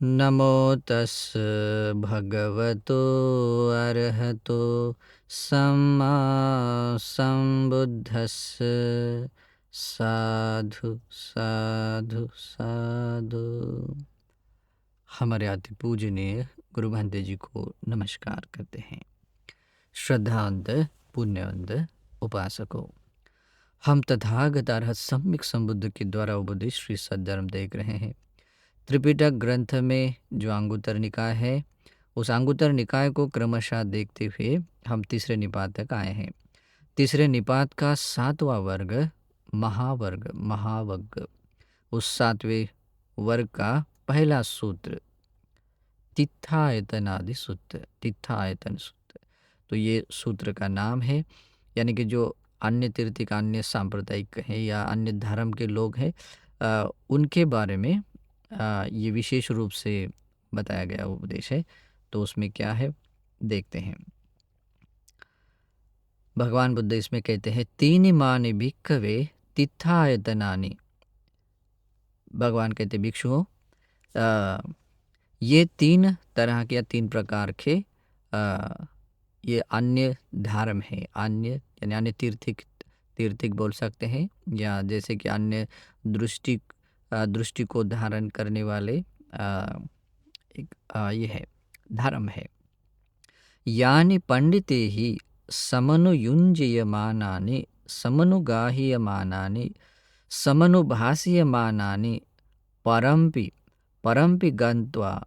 नमो तस् भगवतो अरहतो सम्मा सम्बुद्धस्स साधु साधु साधु। हमारे अति पूजनीय गुरु महंत जी को नमस्कार करते हैं। श्रद्धावंत पुण्यवंत उपासकों, हम तथागत अरहत सम्यक संबुद्ध के द्वारा उपदेश श्री सद्धर्म देख रहे हैं। त्रिपिटक ग्रंथ में जो अंगुत्तर निकाय है, उस अंगुत्तर निकाय को क्रमशः देखते हुए हम तीसरे निपात तक आए हैं। तीसरे निपात का 7वां वर्ग महावर्ग महावग्ग, उस 7वें वर्ग का पहला सूत्र तिथायतनादि सूत्र, तिथायतन सूत्र। तो ये सूत्र का नाम है, यानी कि जो अन्य तीर्थिक, अन्य सांप्रदायिक हैं या अन्य धर्म के लोग हैं, उनके बारे में ये विशेष रूप से बताया गया उपदेश है। तो उसमें क्या है देखते हैं। भगवान बुद्ध इसमें कहते हैं तीन मानि भिक्खवे तिथायतनानि। भगवान कहते भिक्षुओं, ये तीन तरह के या तीन प्रकार के ये अन्य धर्म है। अन्य यानी अन्य तीर्थिक बोल सकते हैं, या जैसे कि अन्य दृष्टि को धारण करने वाले एक ये है धर्म है। यानि पंडिते ही समनुयुञ्जीयमानानि समनुगाह्यमानानि समनुभाष्यमानानि परम्पि परम्पि गत्वा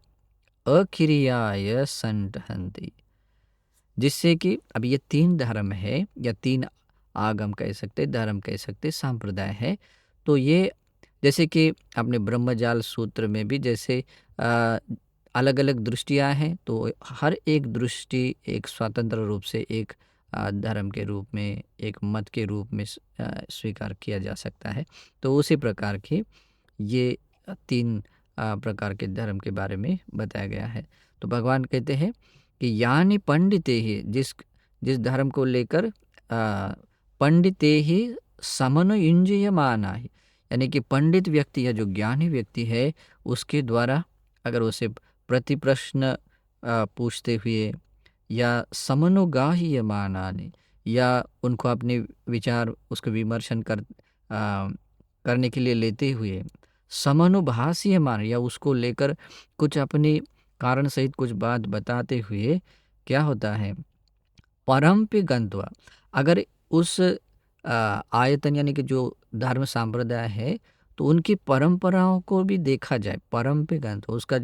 अकिरियाय संटहन्ति। जिससे कि अब ये तीन धर्म है या तीन आगम कह सकते, धर्म कह सकते, संप्रदाय है। तो ये जैसे कि अपने ब्रह्मजाल सूत्र में भी जैसे अलग अलग दृष्टियाँ हैं, तो हर एक दृष्टि एक स्वतंत्र रूप से एक धर्म के रूप में, एक मत के रूप में स्वीकार किया जा सकता है। तो उसी प्रकार के ये तीन प्रकार के धर्म के बारे में बताया गया है। तो भगवान कहते हैं कि यानी पंडिते ही, जिस धर्म को लेकर पंडिते ही समनुयुञ्जीयमाना ही, यानी कि पंडित व्यक्ति या जो ज्ञानी व्यक्ति है, उसके द्वारा अगर उसे प्रति प्रश्न पूछते हुए या समनुगाह्यमानानि, या उनको अपने विचार उसको विमर्शन करने के लिए लेते हुए समनुभाष्यमान, या उसको लेकर कुछ अपनी कारण सहित कुछ बात बताते हुए क्या होता है परम पे गंतवा। अगर उस आयतन यानी कि जो धर्म संप्रदाय है, तो उनकी परंपराओं को भी देखा जाए, परम पे गंतवा उसका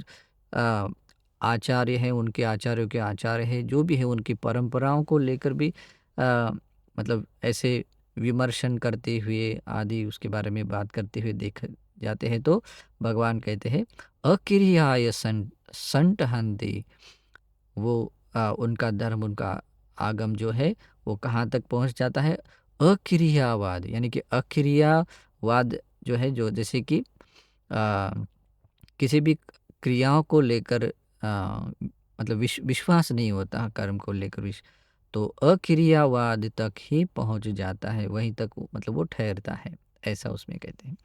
आचार्य है, उनके आचार्यों के आचार्य है, जो भी है उनकी परंपराओं को लेकर भी मतलब ऐसे विमर्शन करते हुए आदि उसके बारे में बात करते हुए देख जाते हैं। तो भगवान कहते हैं अकिरियाय संटहन्ति, वो उनका धर्म, उनका आगम जो है वो कहाँ तक पहुँच जाता है, अक्रियावाद, यानी कि अक्रियावाद जो है, जो जैसे कि किसी भी क्रियाओं को लेकर मतलब विश्वास नहीं होता, कर्म को लेकर तो अक्रियावाद तक ही पहुँच जाता है, वहीं तक मतलब वो ठहरता है, ऐसा उसमें कहते हैं।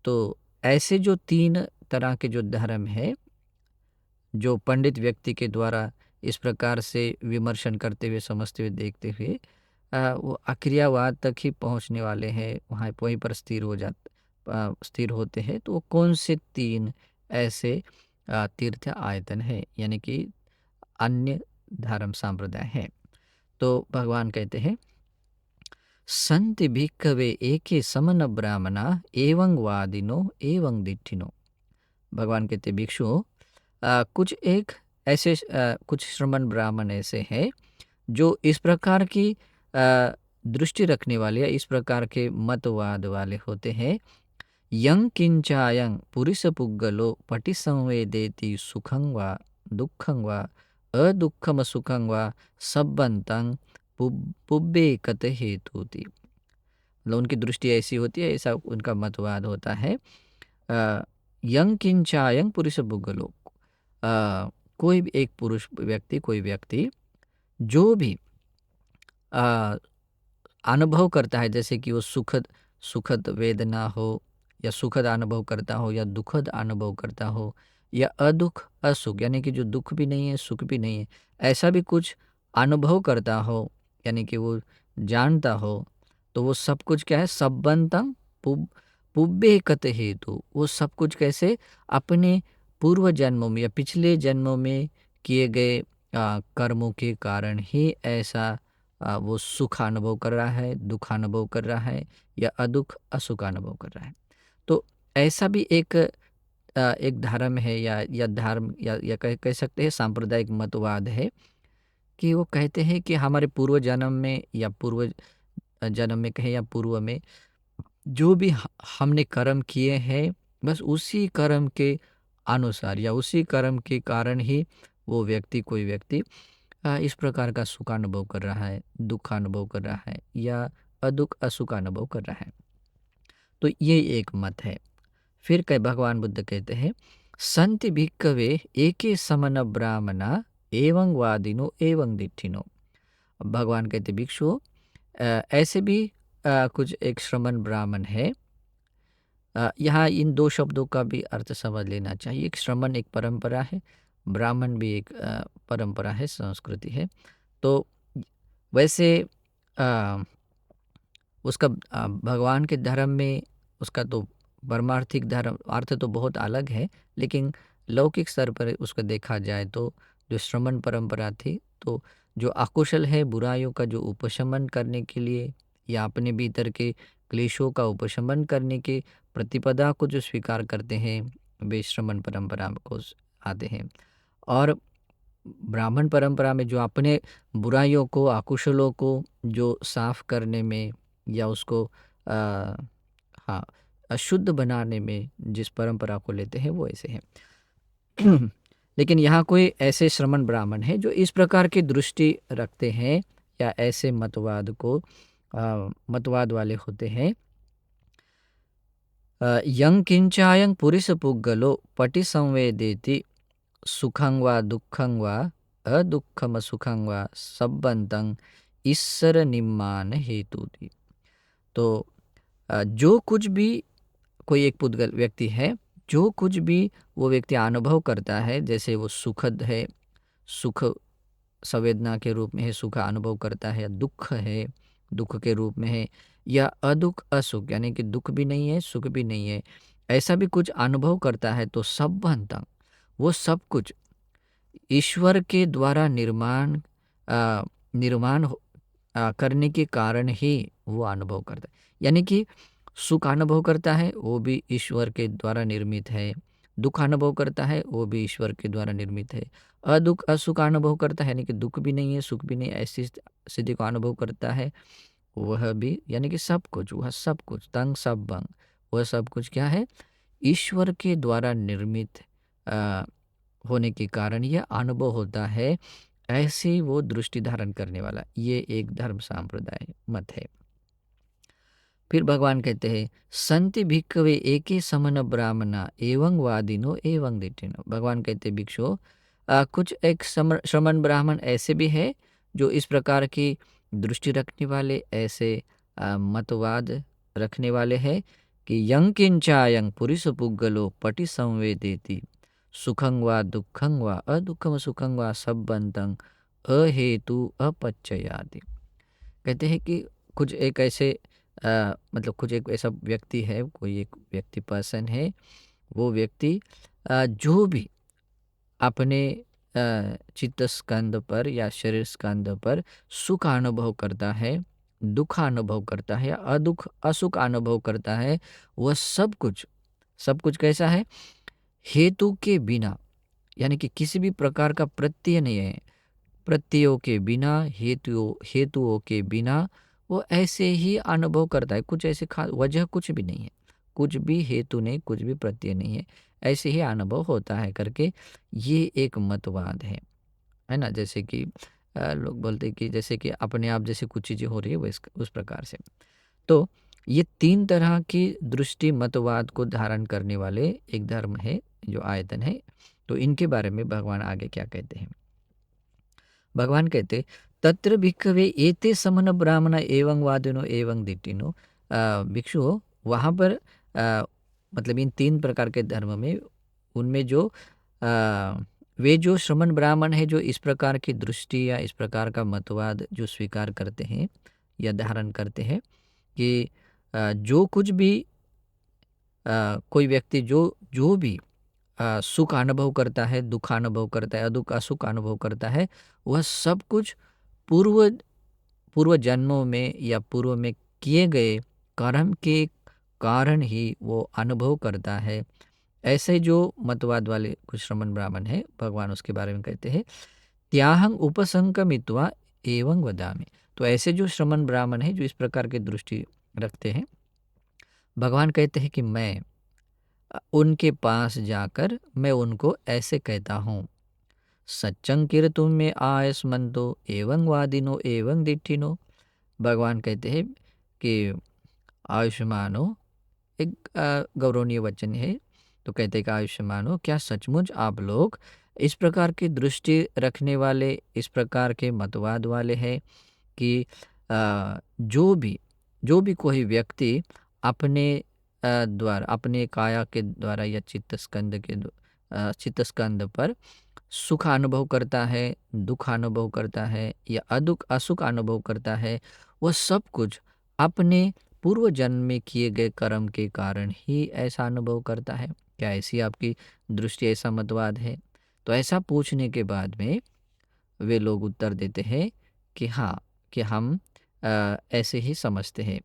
तो ऐसे जो तीन तरह के जो धर्म है, जो पंडित व्यक्ति के द्वारा इस प्रकार से विमर्शन करते हुए, समझते हुए, देखते हुए वो अक्रियावाद तक ही पहुंचने वाले हैं, वहाँ वहीं पर स्थिर होते हैं। तो वो कौन से तीन ऐसे तीर्थ आयतन है, यानी कि अन्य धर्म संप्रदाय है। तो भगवान कहते हैं संति भिक्खवे एके समन ब्राह्मणा एवं वादिनो एवं दिठिनो। भगवान कहते भिक्षुओं, कुछ एक ऐसे कुछ श्रमण ब्राह्मण ऐसे हैं जो इस प्रकार की दृष्टि रखने वाले या इस प्रकार के मतवाद वाले होते हैं। यं किंचायं पुरुष पुग्गलो पटि संवेदेति सुखं वा दुःखं वा अदुःखम सुखं वा सब्बंतं पुब्बे कत हेतुति। मतलब उनकी दृष्टि ऐसी होती है, ऐसा उनका मतवाद होता है। यं किंचायं पुरुष पुग्गलो, कोई भी एक पुरुष व्यक्ति, कोई व्यक्ति जो भी अनुभव करता है, जैसे कि वो सुखद वेदना हो, या सुखद अनुभव करता हो, या दुखद अनुभव करता हो, या अदुख असुख, यानी कि जो दुख भी नहीं है सुख भी नहीं है, ऐसा भी कुछ अनुभव करता हो, यानी कि वो जानता हो, तो वो सब कुछ क्या है, सब्बंतम पुब पुब्बे कत हेतु, वो सब कुछ कैसे अपने पूर्व जन्मों में या पिछले जन्मों में किए गए कर्मों के कारण ही ऐसा वो सुख अनुभव कर रहा है, दुख अनुभव कर रहा है या अदुख असुख अनुभव कर रहा है। तो ऐसा भी एक धर्म है या धर्म या कह सकते हैं सांप्रदायिक मतवाद है कि वो कहते हैं कि हमारे पूर्व जन्म में या पूर्व जन्म में कहें या पूर्व में जो भी हमने कर्म किए हैं, बस उसी कर्म के अनुसार या उसी कर्म के कारण ही वो व्यक्ति कोई व्यक्ति इस प्रकार का सुख अनुभव कर रहा है, दुख अनुभव कर रहा है या अदुख असुख अनुभव कर रहा है। तो ये एक मत है। फिर कह भगवान बुद्ध कहते हैं, संति भिक्कवे एके समन ब्राह्मणा एवं वादिनो एवं दिठिनो। भगवान कहते भिक्षु ऐसे भी कुछ एक श्रमण ब्राह्मण है। यहाँ इन दो शब्दों का भी अर्थ समझ लेना चाहिए। एक श्रमण एक परंपरा है, ब्राह्मण भी एक परंपरा है, संस्कृति है। तो वैसे अ, उसका भगवान के धर्म में उसका तो परमार्थिक धर्म अर्थ तो बहुत अलग है, लेकिन लौकिक स्तर पर उसको देखा जाए तो जो श्रमण परंपरा थी, तो जो अकुशल है बुराइयों का जो उपशमन करने के लिए या अपने भीतर के क्लेशों का उपशमन करने के प्रतिपदा को जो स्वीकार करते हैं, वे श्रमण परंपरा को आते हैं। और ब्राह्मण परंपरा में जो अपने बुराइयों को अकुशलों को जो साफ करने में या उसको अ, हाँ अशुद्ध बनाने में जिस परंपरा को लेते हैं वो ऐसे हैं। लेकिन यहाँ कोई ऐसे श्रमण ब्राह्मण है जो इस प्रकार की दृष्टि रखते हैं या ऐसे मतवाद वाले होते हैं। यं किंचायं पुरिस पुग्गलो पटि संवेदेति सुखं वा दुःखं वा अदुःखम सुखं वा संबंतं ईश्वर निम्मान हेतुति। तो जो कुछ भी कोई एक पुद्गल व्यक्ति है, जो कुछ भी वो व्यक्ति अनुभव करता है, जैसे वो सुखद है, सुख संवेदना के रूप में है, सुख अनुभव करता है, या दुख है, दुख के रूप में है, या अदुख असुख, यानी कि दुख भी नहीं है सुख भी नहीं है, ऐसा भी कुछ अनुभव करता है, तो संबंतं वो सब कुछ ईश्वर के द्वारा निर्माण करने के कारण ही वो अनुभव करता है। यानी कि सुख अनुभव करता है वो भी ईश्वर के द्वारा निर्मित है, दुख अनुभव करता है वो भी ईश्वर के द्वारा निर्मित है, अदुख असुख अनुभव करता है, यानी कि दुख भी नहीं है सुख भी नहीं, ऐसी स्थिति को अनुभव करता है, वह भी यानी कि सब कुछ, वह सब कुछ तंग सब बंग, वह सब कुछ क्या है, ईश्वर के द्वारा निर्मित होने के कारण यह अनुभव होता है। ऐसे वो दृष्टि धारण करने वाला ये एक धर्म संप्रदाय मत है। फिर भगवान कहते हैं, संति भिक्खवे एके समन ब्राह्मणा एवं वादिनो एवं दिठिनो। भगवान कहते भिक्षु कुछ एक श्रमण ब्राह्मण ऐसे भी है जो इस प्रकार की दृष्टि रखने वाले, ऐसे मतवाद रखने वाले हैं कि यं किंचायं पुरिस पुग्गलो पटि संवेदेति सुखं वा दुःखं वा अदुःखम सुखं वा संबंतं अहेतु अपच्चयाति। कहते हैं कि कुछ एक ऐसे मतलब कुछ एक ऐसा व्यक्ति है, कोई एक व्यक्ति पर्सन है, वो व्यक्ति जो भी अपने चित्त स्कंद पर या शरीर स्कंद पर सुख अनुभव करता है, दुख अनुभव करता है, अदुख असुख अनुभव करता है, वह सब कुछ कैसा है, हेतु के बिना, यानी कि किसी भी प्रकार का प्रत्यय नहीं है, प्रत्ययों के बिना, हेतुओं के बिना वो ऐसे ही अनुभव करता है। कुछ ऐसे खास वजह कुछ भी नहीं है, कुछ भी हेतु नहीं, कुछ भी प्रत्यय नहीं है, ऐसे ही अनुभव होता है करके ये एक मतवाद है ना। जैसे कि लोग बोलते हैं कि जैसे कि अपने आप जैसे कुछ चीज़ें हो रही है वैस उस प्रकार से। तो ये 3 तरह की दृष्टि मतवाद को धारण करने वाले एक धर्म है, जो आयतन है। तो इनके बारे में भगवान आगे क्या कहते हैं। भगवान कहते तत्र भिक्खवे एते समन ब्राह्मण एवं वादिनो एवं दिट्टिनो। भिक्षु वहाँ पर मतलब इन 3 प्रकार के धर्म में उनमें जो वे जो श्रमण ब्राह्मण है जो इस प्रकार की दृष्टि या इस प्रकार का मतवाद जो स्वीकार करते हैं या धारण करते हैं कि जो कुछ भी कोई व्यक्ति जो जो भी सुख अनुभव करता है, दुख अनुभव करता है, दुख असुख अनुभव करता है, वह सब कुछ पूर्व पूर्व जन्मों में या पूर्व में किए गए कर्म के कारण ही वो अनुभव करता है। ऐसे जो मतवाद वाले कुछ श्रमण ब्राह्मण है, भगवान उसके बारे में कहते हैं, त्याहं उपसंकमित्वा एवं वदामि। तो ऐसे जो श्रमण ब्राह्मण है जो इस प्रकार की दृष्टि रखते हैं, भगवान कहते हैं कि मैं उनके पास जाकर मैं उनको ऐसे कहता हूँ, सच्चं कीर्तुं में आयस्मन्तो एवं वादिनो एवं दिट्ठिनो। भगवान कहते हैं कि आयुष्मानो, एक गौरवनीय वचन है, तो कहते हैं कि आयुष्मानो, क्या सचमुच आप लोग इस प्रकार की दृष्टि रखने वाले, इस प्रकार के मतवाद वाले हैं कि जो भी कोई व्यक्ति अपने द्वारा, अपने काया के द्वारा या चित्त स्कंद पर सुख अनुभव करता है, दुख अनुभव करता है या अदुख असुख अनुभव करता है, वह सब कुछ अपने पूर्व जन्म में किए गए कर्म के कारण ही ऐसा अनुभव करता है। क्या ऐसी आपकी दृष्टि, ऐसा मतवाद है? तो ऐसा पूछने के बाद में वे लोग उत्तर देते हैं कि हाँ, कि हम ऐसे ही समझते हैं।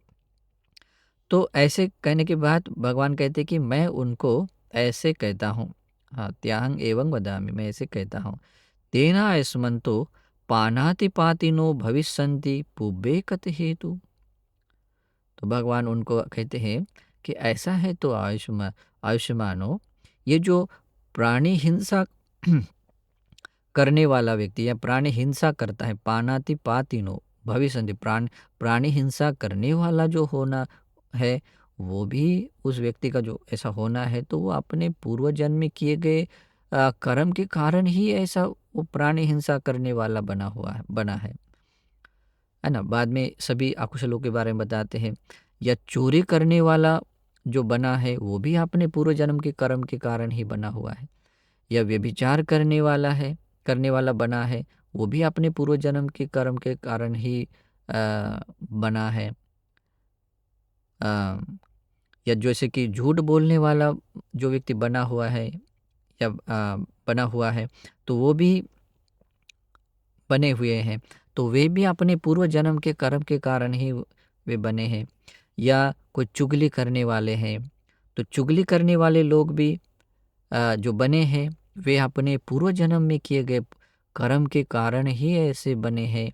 तो ऐसे कहने के बाद भगवान कहते कि मैं उनको ऐसे कहता हूँ, हाँ, त्याहं एवं वदामि, मैं ऐसे कहता हूँ, तेना स्मन्तो पानाति पातिनो भविष्यन्ति पुब्बे कत हेतु। तो भगवान उनको कहते हैं कि ऐसा है तो आयुष्मानो, ये जो प्राणी हिंसा करने वाला व्यक्ति या प्राणी हिंसा करता है, पानाति पातिनो भविष्यन्ति, प्राणी हिंसा करने वाला जो होना है, वो भी उस व्यक्ति का जो ऐसा होना है, तो वो अपने पूर्व जन्म में किए गए कर्म के कारण ही ऐसा वो प्राणी हिंसा करने वाला बना है ना। बाद में सभी अकुशलों के बारे में बताते हैं, या चोरी करने वाला जो बना है वो भी अपने पूर्व जन्म के कर्म के कारण ही बना हुआ है, या व्यभिचार करने वाला बना है, वो भी अपने पूर्व जन्म के कर्म के कारण ही बना है। या जैसे कि झूठ बोलने वाला जो व्यक्ति बना हुआ है या बना हुआ है, तो वो भी बने हुए हैं, तो वे भी अपने पूर्व जन्म के कर्म के कारण ही वे बने हैं। या कोई चुगली करने वाले हैं, तो चुगली करने वाले लोग भी जो बने हैं, वे अपने पूर्व जन्म में किए गए कर्म के कारण ही ऐसे बने हैं।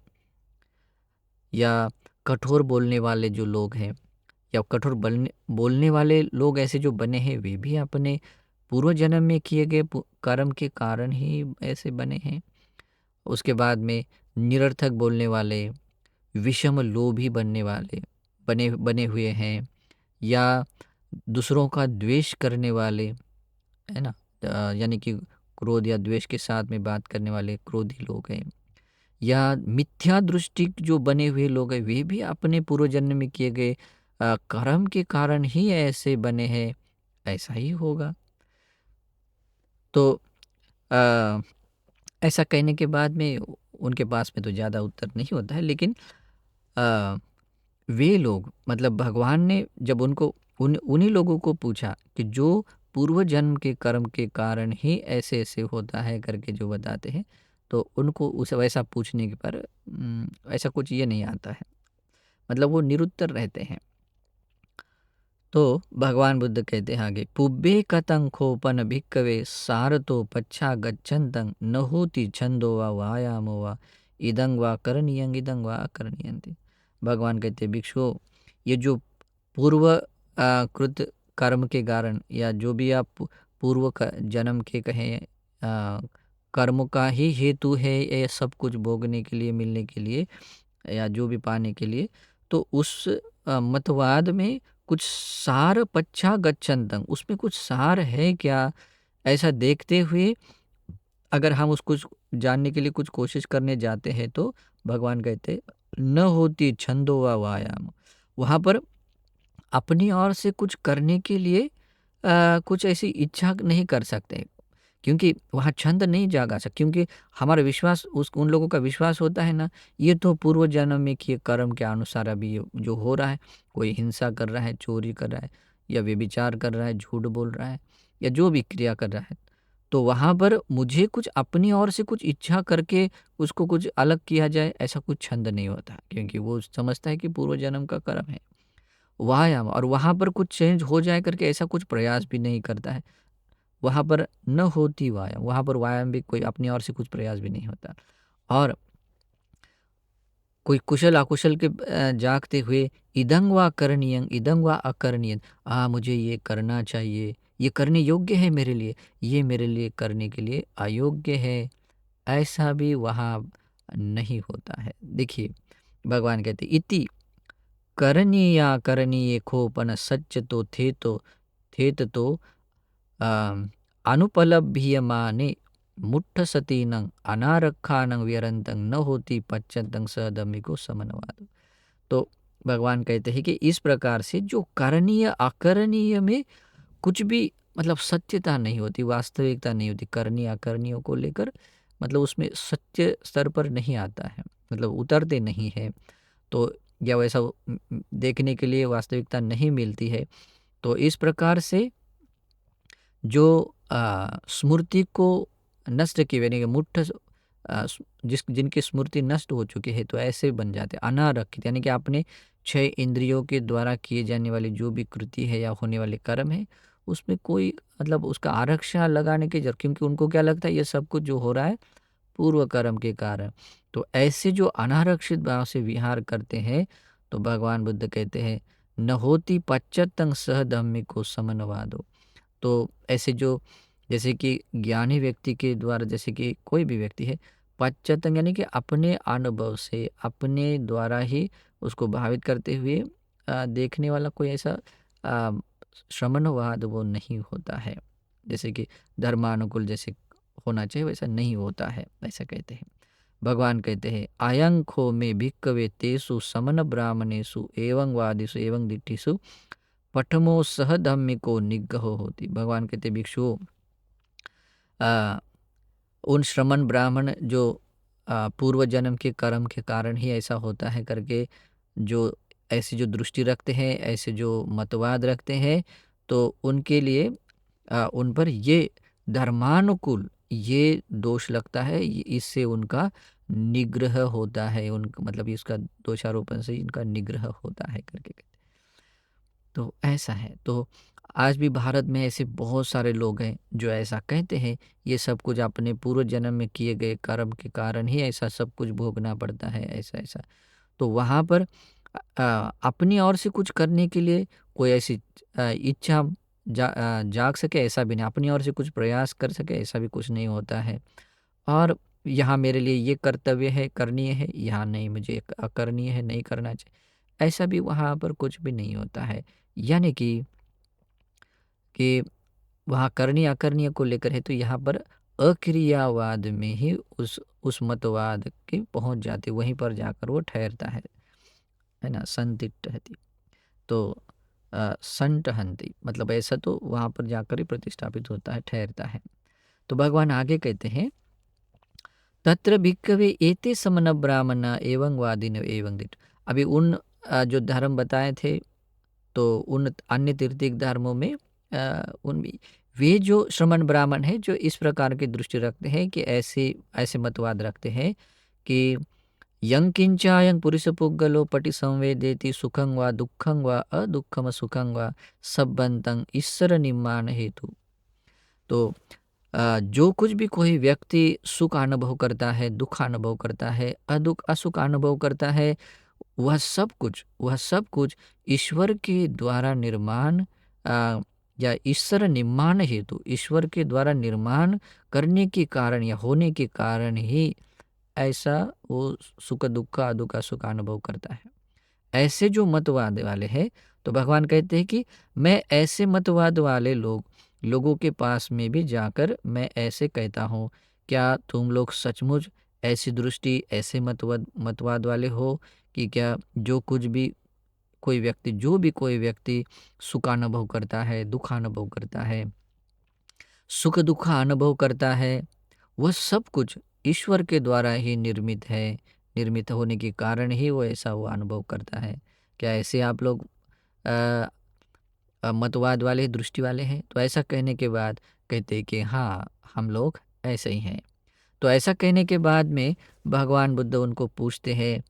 या कठोर बोलने वाले जो लोग हैं, या कठोर बोलने वाले लोग ऐसे जो बने हैं, वे भी अपने पूर्व जन्म में किए गए कर्म के कारण ही ऐसे बने हैं। उसके बाद में निरर्थक बोलने वाले, विषम लोभी बनने वाले बने बने हुए हैं, या दूसरों का द्वेष करने वाले, है ना, यानी कि क्रोध या द्वेष के साथ में बात करने वाले क्रोधी लोग हैं, या मिथ्या दृष्टि जो बने हुए लोग हैं, वे भी अपने पूर्व जन्म में किए गए कर्म के कारण ही ऐसे बने हैं, ऐसा ही होगा। तो अ, ऐसा कहने के बाद में उनके पास में तो ज़्यादा उत्तर नहीं होता है, लेकिन अ, वे लोग, मतलब भगवान ने जब उन्हीं लोगों को पूछा कि जो पूर्व जन्म के कर्म के कारण ही ऐसे ऐसे होता है करके जो बताते हैं, तो उनको उस वैसा पूछने के पर ऐसा कुछ ये नहीं आता है, मतलब वो निरुत्तर रहते हैं। तो भगवान बुद्ध कहते हैं आगे, पुब्बे कतं खोपन भिक्कवे सारतो पच्छा गच्छन्तं न होति छंदो वा व्यायामो वा इदं वा करणीयं इदं वा अकरणीयंति। भगवान कहते हैं, भिक्षुओं, ये जो पूर्व कृत कर्म के कारण, या जो भी आप पूर्व जन्म के कहें कर्म का ही हेतु है, ये सब कुछ भोगने के लिए, मिलने के लिए, या जो भी पाने के लिए, तो उस मतवाद में कुछ सार पच्छा गच्छन्तं, उसमें कुछ सार है क्या, ऐसा देखते हुए अगर हम उसको जानने के लिए कुछ कोशिश करने जाते हैं, तो भगवान कहते न होती छंदो व व्यायाम, वहाँ पर अपनी ओर से कुछ करने के लिए कुछ ऐसी इच्छा नहीं कर सकते, क्योंकि वहाँ छंद नहीं जागा सकता, क्योंकि हमारा विश्वास उन लोगों का विश्वास होता है ना, ये तो पूर्व जन्म में किए कर्म के अनुसार अभी ये जो हो रहा है, कोई हिंसा कर रहा है, चोरी कर रहा है, या व्यभिचार कर रहा है, झूठ बोल रहा है, या जो भी क्रिया कर रहा है, तो वहाँ पर मुझे कुछ अपनी ओर से कुछ इच्छा करके उसको कुछ अलग किया जाए, ऐसा कुछ छंद नहीं होता, क्योंकि वो समझता है कि पूर्व जन्म का कर्म है व्यायाम, और वहाँ पर कुछ चेंज हो जाए करके ऐसा कुछ प्रयास भी नहीं करता है। वहाँ पर न होती व्यायाम, वहाँ पर व्यायाम भी कोई अपनी ओर से कुछ प्रयास भी नहीं होता। और कोई कुशल अकुशल के जागते हुए इदं वा करणीयं इदं वा अकरणीयं, मुझे ये करना चाहिए, ये करने योग्य है मेरे लिए, ये मेरे लिए करने के लिए अयोग्य है, ऐसा भी वहाँ नहीं होता है। देखिए भगवान कहते इति करणीया करणीये खोपन सच्च तो थे तो अनुपलभ्यमाने मुट्ठसतीनं अनारक्षानं व्यरंतं न होती पच्चतं सदमिको समनवाद। तो भगवान कहते हैं कि इस प्रकार से जो करणीय अकरणीय में कुछ भी मतलब सत्यता नहीं होती, वास्तविकता नहीं होती, करणीय अकरणीय को लेकर मतलब उसमें सत्य स्तर पर नहीं आता है, मतलब उतरते नहीं है। तो या वैसा देखने के लिए वास्तविकता नहीं मिलती है। तो इस प्रकार से जो स्मृति को नष्ट किए, यानी कि जिनकी स्मृति नष्ट हो चुकी है, तो ऐसे बन जाते अनारक्षित, यानी कि अपने 6 इंद्रियों के द्वारा किए जाने वाली जो भी कृति है या होने वाले कर्म है, उसमें कोई मतलब उसका आरक्षण लगाने की जरूरत, क्योंकि उनको क्या लगता है ये सब कुछ जो हो रहा है पूर्व कर्म के कारण। तो ऐसे जो अनारक्षित भाव से विहार करते हैं, तो भगवान बुद्ध कहते हैं न होती पच्चतंग सह धम्मिको समनवादो। तो ऐसे जो जैसे कि ज्ञानी व्यक्ति के द्वारा, जैसे कि कोई भी व्यक्ति है, पश्चातंग यानी कि अपने अनुभव से अपने द्वारा ही उसको भावित करते हुए देखने वाला कोई ऐसा आ, श्रमणवाद वो नहीं होता है, जैसे कि धर्मानुकूल जैसे होना चाहिए वैसा नहीं होता है, ऐसा कहते हैं। भगवान कहते हैं आयं खो में भिक्कवे तेसु समन ब्राह्मणेषु एवं वादिषु एवं दिट्ठिषु पठमो सह धम्मिको निग्रहो होती। भगवान कहते भिक्षुओं, आ, उन श्रमण ब्राह्मण जो पूर्व जन्म के कर्म के कारण ही ऐसा होता है करके जो ऐसी जो दृष्टि रखते हैं, ऐसे जो मतवाद रखते हैं, तो उनके लिए उन पर ये धर्मानुकूल ये दोष लगता है, इससे उनका निग्रह होता है, उनका मतलब इसका दोषारोपण से इनका निग्रह होता है करके कहते हैं। तो ऐसा है। तो आज भी भारत में ऐसे बहुत सारे लोग हैं जो ऐसा कहते हैं, ये सब कुछ अपने पूर्व जन्म में किए गए कर्म के कारण ही ऐसा सब कुछ भोगना पड़ता है, ऐसा ऐसा। तो वहाँ पर अपनी ओर से कुछ करने के लिए कोई ऐसी इच्छा जाग सके ऐसा भी नहीं, अपनी ओर से कुछ प्रयास कर सके ऐसा भी कुछ नहीं होता है। और यहाँ मेरे लिए ये कर्तव्य है, करणीय है, यहाँ नहीं, मुझे अकरणीय है, नहीं करना चाहिए, ऐसा भी वहाँ पर कुछ भी नहीं होता है। यानी कि वहाँ करणीय अकरणीय को लेकर है, तो यहाँ पर अक्रियावाद में ही उस मतवाद के पहुँच जाते, वहीं पर जाकर वो ठहरता है ना, संतिष्ठति। तो संटहंति मतलब ऐसा तो वहाँ पर जाकर ही प्रतिष्ठापित होता है, ठहरता है। तो भगवान आगे कहते हैं तत्र भिक्खवे एते समन ब्राह्मणा एवं वादिन एवं दिट। अभी उन जो धर्म बताए थे, तो उन अन्य तीर्थिक धर्मों में उन वे जो श्रमण ब्राह्मण हैं जो इस प्रकार की दृष्टि रखते हैं कि ऐसे ऐसे मतवाद रखते हैं कि यं किंचायं पुरुष पुग्गलो पटि संवेदेति सुखं वा दुःखं वा अदुःखम सुखं वा सब्बंतं ईश्वर निर्माण हेतु। तो जो कुछ भी कोई व्यक्ति सुख अनुभव करता है, दुख अनुभव करता है, असुख अनुभव करता है, वह सब कुछ ईश्वर के द्वारा निर्माण या ईश्वर निर्माण हेतु, ईश्वर के द्वारा निर्माण करने के कारण या होने के कारण ही ऐसा वो सुख दुख अदुख सुख अनुभव करता है। ऐसे जो मतवाद वाले हैं, तो भगवान कहते हैं कि मैं ऐसे मतवाद वाले लोगों के पास में भी जाकर मैं ऐसे कहता हूँ, क्या तुम लोग सचमुच ऐसी दृष्टि ऐसे मतवाद वाले हो कि क्या जो कुछ भी कोई व्यक्ति सुख अनुभव करता है, दुख अनुभव करता है, सुख दुख का अनुभव करता है, वह सब कुछ ईश्वर के द्वारा ही निर्मित है। निर्मित होने के कारण ही वो ऐसा वो अनुभव करता है। क्या ऐसे आप लोग अ, मतवाद वाले दृष्टि वाले हैं? तो ऐसा कहने के बाद कहते हैं कि हाँ, हम लोग ऐसे ही हैं। तो ऐसा कहने के बाद में भगवान बुद्ध उनको पूछते हैं,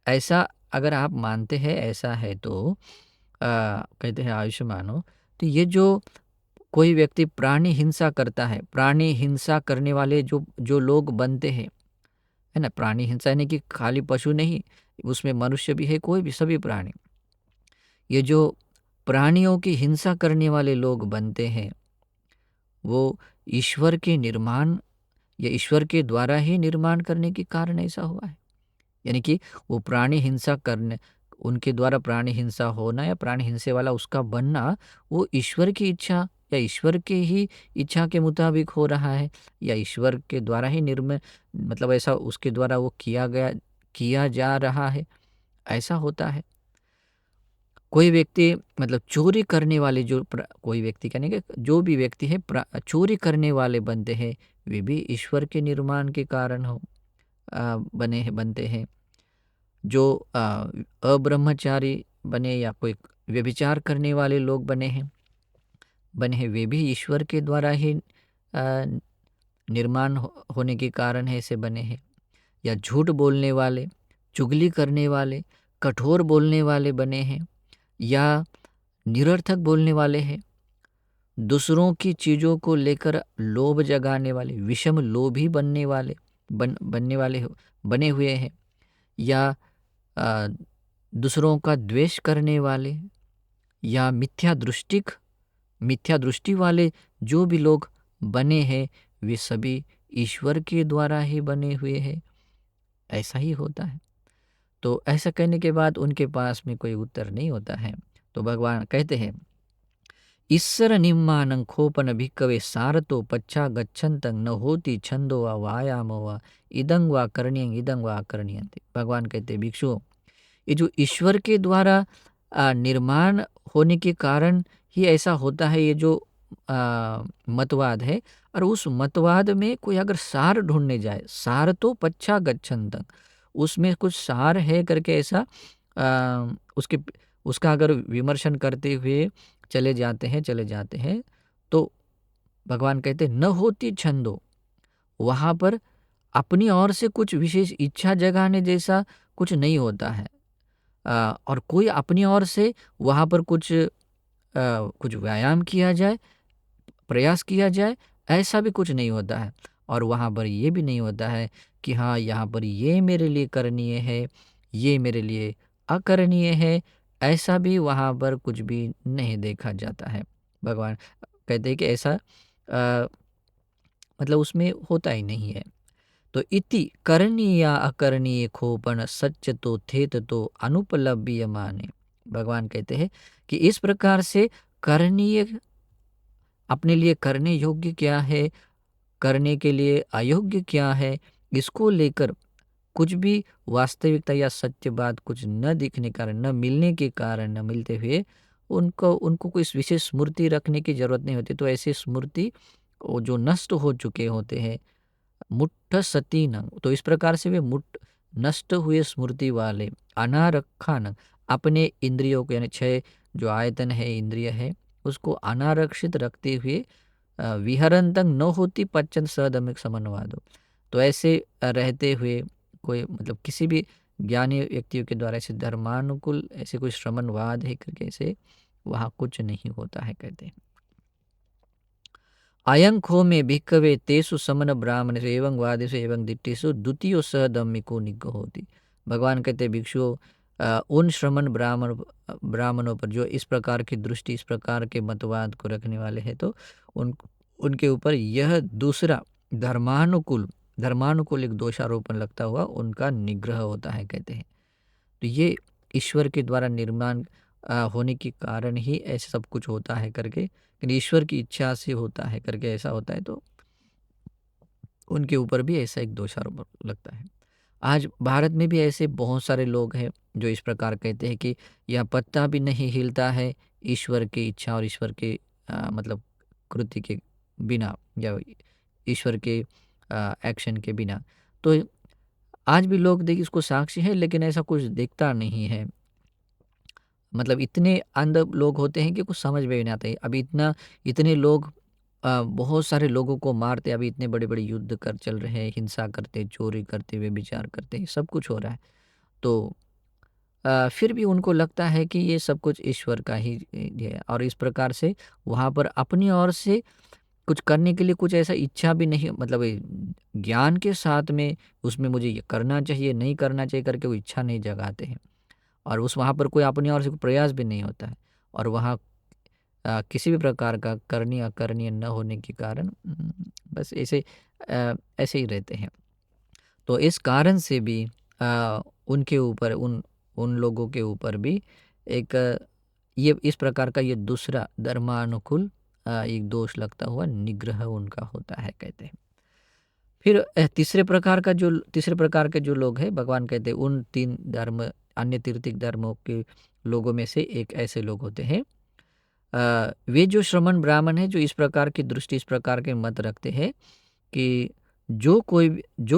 ऐसा अगर आप मानते हैं ऐसा है तो कहते हैं आयुष्य मानो। तो ये जो कोई व्यक्ति प्राणी हिंसा करता है, प्राणी हिंसा करने वाले जो जो लोग बनते हैं, है ना? प्राणी हिंसा यानी कि खाली पशु नहीं, उसमें मनुष्य भी है, कोई भी सभी प्राणी। ये जो प्राणियों की हिंसा करने वाले लोग बनते हैं, वो ईश्वर के निर्माण या ईश्वर के द्वारा ही निर्माण करने के कारण ऐसा हुआ है। यानी कि वो प्राणी हिंसा करने, उनके द्वारा प्राणी हिंसा होना या प्राणी हिंसे वाला उसका बनना, वो ईश्वर की इच्छा या ईश्वर के ही इच्छा के मुताबिक हो रहा है, या ईश्वर के द्वारा ही मतलब ऐसा उसके द्वारा वो किया जा रहा है, ऐसा होता है। कोई व्यक्ति मतलब चोरी करने वाले कोई व्यक्ति कहने के जो भी व्यक्ति है चोरी करने वाले बनते हैं, वे भी ईश्वर के निर्माण के कारण बनते हैं। जो अब्रह्मचारी बने या कोई व्यभिचार करने वाले लोग बने हैं, वे भी ईश्वर के द्वारा ही निर्माण होने के कारण है ऐसे बने हैं। या झूठ बोलने वाले, चुगली करने वाले, कठोर बोलने वाले बने हैं, या निरर्थक बोलने वाले हैं, दूसरों की चीज़ों को लेकर लोभ जगाने वाले, विषम लोभी बनने वाले बने हुए हैं, या अ, दूसरों का द्वेष करने वाले, या मिथ्या दृष्टि वाले जो भी लोग बने हैं, वे सभी ईश्वर के द्वारा ही बने हुए हैं। ऐसा ही होता है। तो ऐसा कहने के बाद उनके पास में कोई उत्तर नहीं होता है। तो भगवान कहते हैं, ईश्वर निम्मानं खोपन भिक्कवे सारतो पच्छा गच्छन्तं न होती छंदो व व्यायामो व इदं वा करणीयन्ते। भगवान कहते हैं, भिक्षु, ये जो ईश्वर के द्वारा निर्माण होने के कारण ही ऐसा होता है, ये जो मतवाद है, और उस मतवाद में कोई अगर सार ढूंढने जाए, सार तो पच्छा गच्छन्तं, उसमें कुछ सार है करके ऐसा उसके उसका अगर विमर्शन करते हुए चले जाते हैं, तो भगवान कहते हैं, न होती छंदो, वहाँ पर अपनी ओर से कुछ विशेष इच्छा जगाने जैसा कुछ नहीं होता है। और कोई अपनी ओर से वहाँ पर कुछ व्यायाम किया जाए, प्रयास किया जाए, ऐसा भी कुछ नहीं होता है। और वहाँ पर ये भी नहीं होता है कि हाँ, यहाँ पर ये मेरे लिए करणीय है, ये मेरे लिए अकरणीय है, ऐसा भी वहाँ पर कुछ भी नहीं देखा जाता है। भगवान कहते हैं कि ऐसा मतलब उसमें होता ही नहीं है। तो इति करणीय अकरणीय खोपन सच तो थेत तो अनुपलब्य माने। भगवान कहते हैं कि इस प्रकार से करणीय, अपने लिए करने योग्य क्या है, करने के लिए अयोग्य क्या है, इसको लेकर कुछ भी वास्तविकता या सत्य बात कुछ न दिखने के कारण, न मिलने के कारण, न मिलते हुए उनको उनको कोई विशेष स्मृति रखने की जरूरत नहीं होती। तो ऐसी स्मृति वो जो नष्ट हो चुके होते हैं, मुट्ठ सती न, तो इस प्रकार से वे नष्ट हुए स्मृति वाले, अनारखा न, अपने इंद्रियों को यानी छह जो आयतन है, इंद्रिय है, उसको अनारक्षित रखते हुए विहरंतं न होती पच्चन सदमिक समन्वादो। तो ऐसे रहते हुए कोई मतलब किसी भी ज्ञानी व्यक्तियों के द्वारा ऐसे धर्मानुकूल ऐसे कोई श्रमणवाद है करके ऐसे वहाँ कुछ नहीं होता है, कहते हैं। अयं खो में भिक्कवे तेसु समन ब्राह्मणेषु एवं वादेषु एवं दिट्ठेषु द्वितीयो सहधम्मिको निग्रह होती। भगवान कहते भिक्षुओं, उन श्रमण ब्राह्मणों पर जो इस प्रकार की दृष्टि, इस प्रकार के मतवाद को रखने वाले हैं, तो उनके ऊपर यह दूसरा धर्मानुकूल एक दोषारोपण लगता हुआ उनका निग्रह होता है, कहते हैं। तो ये ईश्वर के द्वारा निर्माण होने के कारण ही ऐसे सब कुछ होता है करके, लेकिन ईश्वर की इच्छा से होता है करके ऐसा होता है, तो उनके ऊपर भी ऐसा एक दोषारोपण लगता है। आज भारत में भी ऐसे बहुत सारे लोग हैं जो इस प्रकार कहते हैं कि यह पत्ता भी नहीं हिलता है ईश्वर की इच्छा और ईश्वर के मतलब कृति के बिना या ईश्वर के एक्शन के बिना। तो आज भी लोग देखिए इसको साक्षी है, लेकिन ऐसा कुछ दिखता नहीं है। मतलब इतने अंध लोग होते हैं कि कुछ समझ में भी नहीं आता है। अभी इतने लोग बहुत सारे लोगों को मारते, अभी इतने बड़े-बड़े युद्ध कर चल रहे हैं, हिंसा करते, चोरी करते, व्यभिचार करते, सब कुछ हो रहा है। तो फिर भी उनको लगता है कि ये सब कुछ ईश्वर का ही ये है, और इस प्रकार से वहाँ पर अपनी ओर से कुछ करने के लिए कुछ ऐसा इच्छा भी नहीं, मतलब ज्ञान के साथ में उसमें मुझे ये करना चाहिए, नहीं करना चाहिए करके वो इच्छा नहीं जगाते हैं। और उस वहाँ पर कोई अपनी ओर से कोई प्रयास भी नहीं होता है, और वहाँ किसी भी प्रकार का करनीय अकरणीय न होने के कारण बस ऐसे ही रहते हैं। तो इस कारण से भी उनके ऊपर उन उन लोगों के ऊपर भी एक ये इस प्रकार का ये दूसरा धर्मानुकूल एक दोष लगता हुआ निग्रह उनका होता है, कहते हैं। फिर तीसरे प्रकार के जो लोग हैं, भगवान कहते हैं उन 3 धर्म, अन्य तीर्थिक धर्मों के लोगों में से एक ऐसे लोग होते हैं। वे जो श्रमण ब्राह्मण हैं, जो इस प्रकार की दृष्टि, इस प्रकार के मत रखते हैं कि जो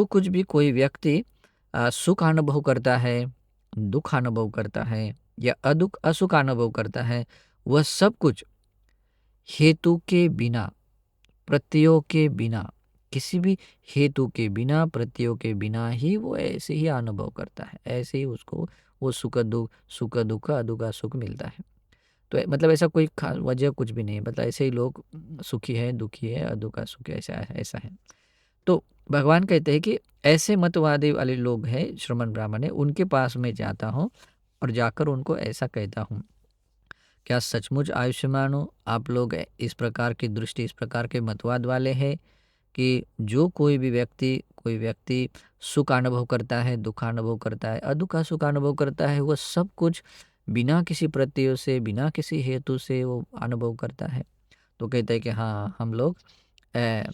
कुछ भी कोई व्यक्ति सुख अनुभव करता है, दुख अनुभव करता है या असुख अनुभव करता है, वह सब कुछ हेतु के बिना, प्रत्ययों के बिना, किसी भी हेतु के बिना, प्रत्ययों के बिना ही वो ऐसे ही अनुभव करता है। ऐसे ही उसको वो सुख दुख, अदुख सुख मिलता है। तो मतलब ऐसा कोई वजह कुछ भी नहीं है, मतलब ऐसे ही लोग सुखी है, दुखी है, अदुख सुखी है, ऐसा है। तो भगवान कहते हैं कि ऐसे मतवादी वाले लोग हैं, श्रमण ब्राह्मण है, उनके पास मैं जाता हूँ और जाकर उनको ऐसा कहता हूँ, क्या सचमुच आयुष्मान हो आप लोग? इस प्रकार की दृष्टि, इस प्रकार के मतवाद वाले हैं कि जो कोई व्यक्ति सुख अनुभव करता है, दुख अनुभव करता है, अदुख सुख अनुभव करता है, वह सब कुछ बिना किसी प्रत्यय से, बिना किसी हेतु से वो अनुभव करता है। तो कहते हैं कि हाँ, हम लोग अ,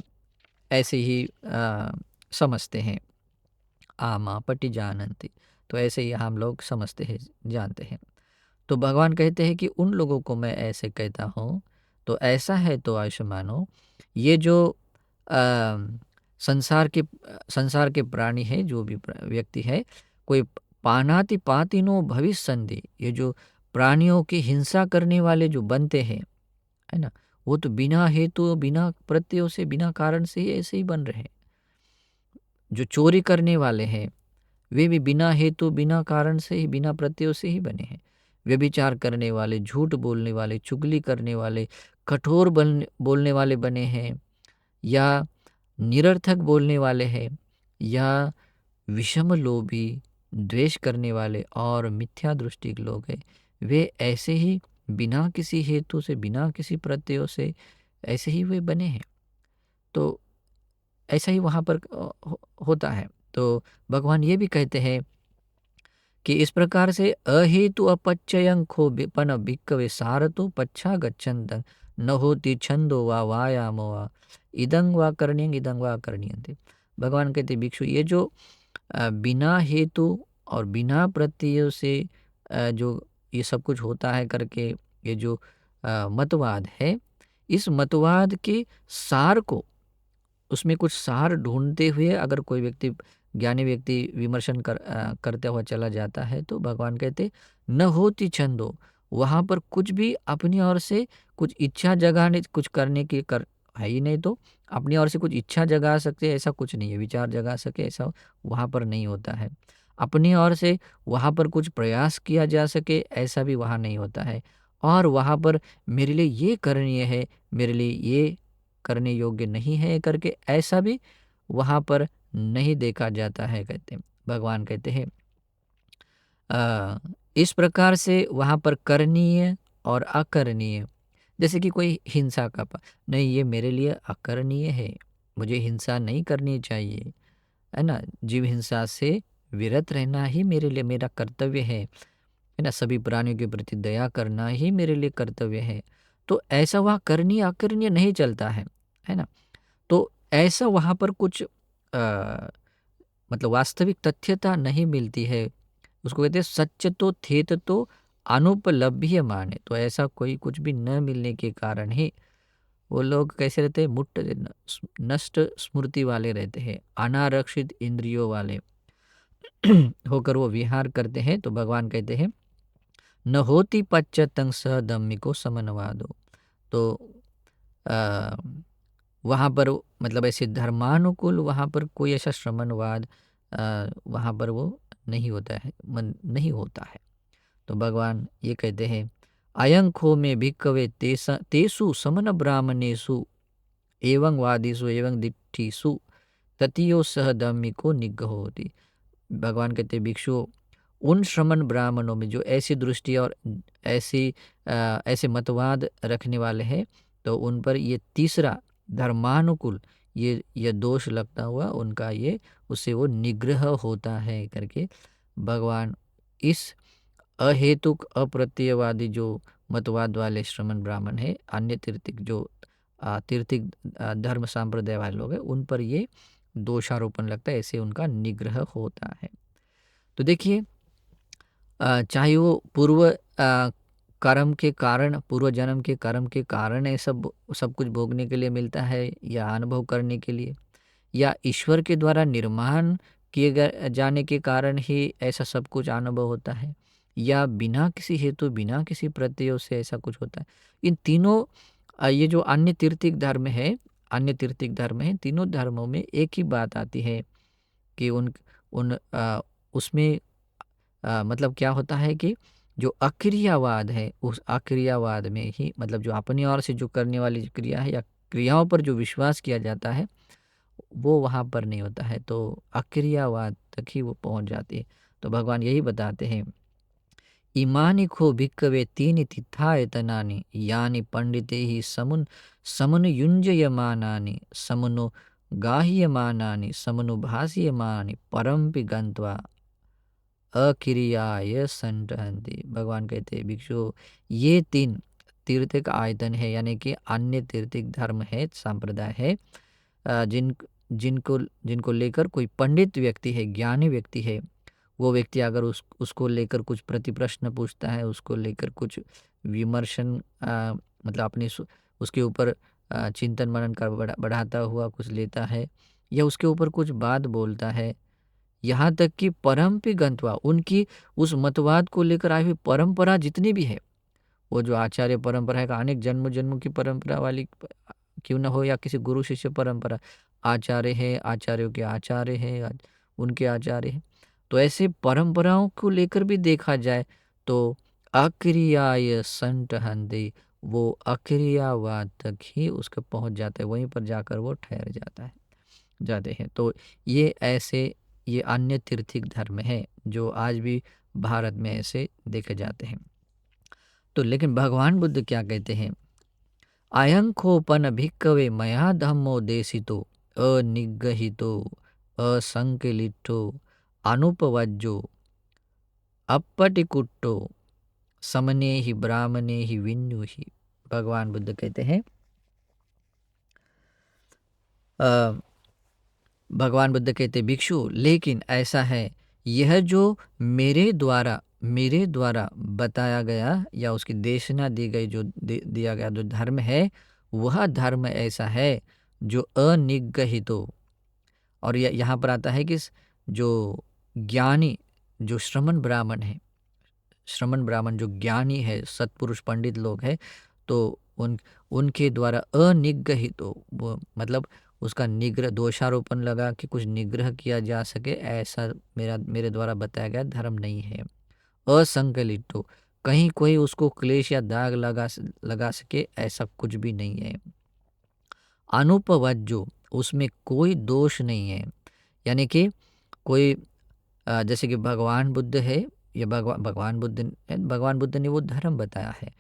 ऐसे ही समझते हैं। आमा पटि जानन्ति। तो ऐसे ही हम लोग समझते हैं, जानते हैं। तो भगवान कहते हैं कि उन लोगों को मैं ऐसे कहता हूँ, तो ऐसा है तो आयुष्मानो, ये जो अ, संसार के प्राणी है, जो भी व्यक्ति है, कोई पानाति पातिनो भविष्यन्ति, ये जो प्राणियों की हिंसा करने वाले जो बनते हैं, है ना, वो तो बिना हेतु, बिना प्रत्ययों से, बिना कारण से ही ऐसे ही बन रहे हैं। जो चोरी करने वाले हैं, वे भी बिना हेतु, बिना कारण से ही, बिना प्रत्ययों से ही बने हैं। व्यभिचार करने वाले, झूठ बोलने वाले, चुगली करने वाले, कठोर बोलने वाले बने हैं, या निरर्थक बोलने वाले हैं, या विषम लोभी, द्वेष करने वाले और मिथ्या दृष्टि के लोग हैं। वे ऐसे ही बिना किसी हेतु से, बिना किसी प्रत्ययों से ऐसे ही वे बने हैं। तो ऐसा ही वहाँ पर होता है। तो भगवान ये भी कहते हैं कि इस प्रकार से अहेतु अपचयं खो विपन भिक्कवे सारतो पच्छा गच्छन्तं न होती छंदो वा वायामो वा इदं वा करणीयन्ते। भगवान कहते भिक्षु, ये जो बिना हेतु और बिना प्रत्यय से जो ये सब कुछ होता है करके, ये जो मतवाद है, इस मतवाद के सार को, उसमें कुछ सार ढूँढते हुए अगर कोई व्यक्ति, ज्ञानी व्यक्ति विमर्शन करता हुआ चला जाता है, तो भगवान कहते न होती छंदो, वहाँ पर कुछ भी अपनी ओर से कुछ इच्छा जगाने, कुछ करने की है ही नहीं। तो अपनी ओर से कुछ इच्छा जगा सकते, ऐसा कुछ नहीं है, विचार जगा सके, ऐसा वहाँ पर नहीं होता है। अपनी ओर से वहाँ पर कुछ प्रयास किया जा सके, ऐसा भी वहाँ नहीं होता है। और वहाँ पर मेरे लिए ये करणीय है, मेरे लिए ये करने योग्य नहीं है करके, ऐसा भी वहाँ पर नहीं देखा जाता है, कहते हैं। भगवान कहते हैं इस प्रकार से वहाँ पर करणीय और अकरणीय, जैसे कि कोई हिंसा का नहीं, ये मेरे लिए अकरणीय है, मुझे हिंसा नहीं करनी चाहिए, है ना, जीव हिंसा से विरत रहना ही मेरे लिए मेरा कर्तव्य है ना, सभी प्राणियों के प्रति दया करना ही मेरे लिए कर्तव्य है। तो ऐसा वहाँ करणीय अकरणीय नहीं चलता है ना। तो ऐसा वहाँ पर कुछ मतलब वास्तविक तथ्यता नहीं मिलती है। उसको कहते हैं सच्च तो थेत तो अनुपलभ्य माने। तो ऐसा कोई कुछ भी न मिलने के कारण ही वो लोग कैसे रहते हैं? मुट्ट नष्ट स्मृति वाले रहते हैं, अनारक्षित इंद्रियों वाले होकर वो विहार करते हैं। तो भगवान कहते हैं न होती पच्चतंग स धम्मिको समनवादो। तो अ, वहाँ पर मतलब ऐसे धर्मानुकूल वहाँ पर कोई ऐसा श्रमणवाद वहाँ पर वो नहीं होता है, मन नहीं होता है। तो भगवान ये कहते हैं अयं खो में भिक्कवे तेसु समन ब्राह्मणेषु एवं वादिषु एवं दिट्ठिषु ततियो सह धम्मिको निग्रह होती। भगवान कहते हैं भिक्षु उन श्रमण ब्राह्मणों में जो ऐसी दृष्टि और ऐसे मतवाद रखने वाले हैं, तो उन पर ये तीसरा धर्मानुकूल ये दोष लगता हुआ उनका ये उससे वो निग्रह होता है करके भगवान इस अहेतुक अप्रत्ययवादी जो मतवाद वाले श्रमण ब्राह्मण है, अन्य तीर्थिक जो तीर्थिक धर्म संप्रदाय वाले लोग हैं, उन पर ये दोषारोपण लगता है, ऐसे उनका निग्रह होता है। तो देखिए चाहे वो पूर्व कर्म के कारण, पूर्व जन्म के कर्म के कारण ये सब कुछ भोगने के लिए मिलता है या अनुभव करने के लिए, या ईश्वर के द्वारा निर्माण किए जाने के कारण ही ऐसा सब कुछ अनुभव होता है, या बिना किसी हेतु बिना किसी प्रत्यय से ऐसा कुछ होता है। इन तीनों ये जो अन्य तीर्थिक धर्म है, अन्य तीर्थिक धर्म है, तीनों धर्मों में एक ही बात आती है कि उन उन उसमें मतलब क्या होता है कि जो अक्रियावाद है, उस अक्रियावाद में ही मतलब जो अपनी ओर से जो करने वाली क्रिया है या क्रियाओं पर जो विश्वास किया जाता है, वो वहाँ पर नहीं होता है। तो अक्रियावाद तक ही वो पहुँच जाती है। तो भगवान यही बताते हैं इमानि खो भिक्कवे तीनि तिथायतनानि यानि पंडिते ही समनुयुञ्जयमानानि समनु गाह्यमानानि समनुभाष्यमानानि परमपि गंत्वा अक्रियाय संटहन्ति। भगवान कहते हैं भिक्षु ये तीन तीर्थक आयतन है, यानी कि अन्य तीर्थक धर्म है, संप्रदाय है, जिनको जिनको लेकर कोई पंडित व्यक्ति है, ज्ञानी व्यक्ति है, वो व्यक्ति अगर उसको लेकर कुछ प्रति प्रश्न पूछता है, उसको लेकर कुछ विमर्शन मतलब उसके ऊपर चिंतन मनन कर बढ़ाता हुआ कुछ लेता है, या उसके ऊपर कुछ बात बोलता है, यहाँ तक कि परमपि गंत्वा उनकी उस मतवाद को लेकर आई हुई परंपरा जितनी भी है, वो जो आचार्य परंपरा है, अनेक जन्म जन्मों की परंपरा वाली क्यों न हो, या किसी गुरु शिष्य परंपरा, आचार्य है, आचार्यों के आचार्य है, उनके आचार्य है, तो ऐसे परंपराओं को लेकर भी देखा जाए तो अक्रियाय संटहन्ति, वो अक्रियावाद तक ही उसका पहुंच जाता है, वहीं पर जाकर वो ठहर जाते हैं। तो ये अन्य तीर्थिक धर्म है जो आज भी भारत में ऐसे देखे जाते हैं। तो लेकिन भगवान बुद्ध क्या कहते हैं अयं खोपन भिक्कवे मया धम्मो देशितो अनिग्रहितो असंकलितो अनुपवज्जो अपटिकुट्टो समने ही ब्राह्मणे ही विन्यु ही। भगवान बुद्ध कहते हैं भगवान बुद्ध कहते भिक्षु लेकिन ऐसा है, यह जो मेरे द्वारा बताया गया या उसकी देशना दी गई जो दिया गया जो धर्म है, वह धर्म ऐसा है जो अनिग्रहित हो। और यहाँ पर आता है कि जो ज्ञानी जो श्रमण ब्राह्मण है, श्रमण ब्राह्मण जो ज्ञानी है, सत्पुरुष पंडित लोग हैं, तो उनके द्वारा अनिग्रहित हो, वो मतलब उसका निग्रह दोषारोपण लगा कि कुछ निग्रह किया जा सके, ऐसा मेरे द्वारा बताया गया धर्म नहीं है। असंकलित हो, कहीं कोई उसको क्लेश या दाग लगा सके, ऐसा कुछ भी नहीं है। अनुपवज्जो, उसमें कोई दोष नहीं है, यानी कि कोई जैसे कि भगवान बुद्ध है या भगवान बुद्ध ने वो धर्म बताया है,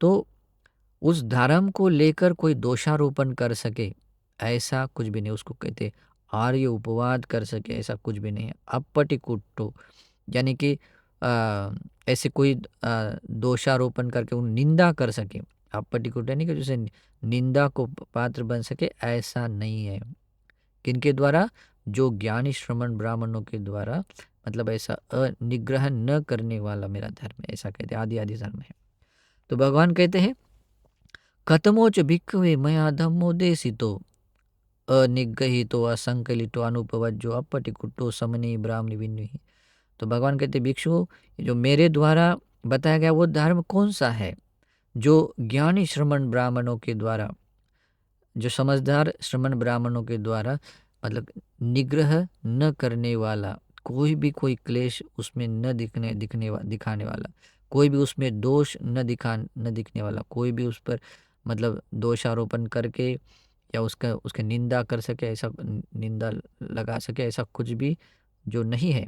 तो उस धर्म को लेकर कोई दोषारोपण कर सके ऐसा कुछ भी नहीं, उसको कहते आर्य उपवाद कर सके, ऐसा कुछ भी नहीं है। अपटिकुट्टो, यानी कि ऐसे कोई दोषारोपण करके उन निंदा कर सके, अपटिकुट्टो यानी कि जैसे निंदा को पात्र बन सके, ऐसा नहीं है। किनके द्वारा? जो ज्ञानी श्रमण ब्राह्मणों के द्वारा, मतलब ऐसा अनिग्रह न करने वाला मेरा धर्म है, ऐसा कहते आदि आदि धर्म है। तो भगवान कहते हैं कथमोच भिक्खवे मया धम्मोदेशितो अनिग्रहितो असंकलितो अनुपवज्जो अपटिकुट्टो समनी ब्राह्मणी विन्युहि। तो भगवान कहते भिक्षु, जो मेरे द्वारा बताया गया वो धर्म कौन सा है, जो ज्ञानी श्रमण ब्राह्मणों के द्वारा, जो समझदार श्रमण ब्राह्मणों के द्वारा मतलब निग्रह न करने वाला, कोई क्लेश उसमें न दिखाने वाला, कोई भी उसमें दोष न दिखने वाला, कोई भी उस पर मतलब दोषारोपण करके या उसके निंदा कर सके, ऐसा निंदा लगा सके, ऐसा कुछ भी जो नहीं है,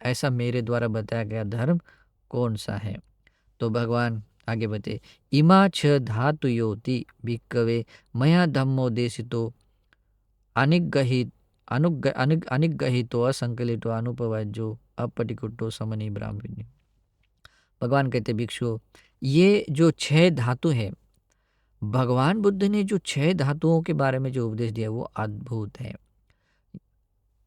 ऐसा मेरे द्वारा बताया गया धर्म कौन सा है। तो भगवान आगे बते, इमा छ धातुयोति भिक्कवे मया धम्मोदेशितो अनिग्रहित अनिग्रहितो असंकलितो अनुपवाज्यो अपटिकुट्टो समनी ब्राह्मणी। भगवान कहते भिक्षु, ये जो 6 धातु है, भगवान बुद्ध ने जो 6 धातुओं के बारे में जो उपदेश दिया वो अद्भुत है।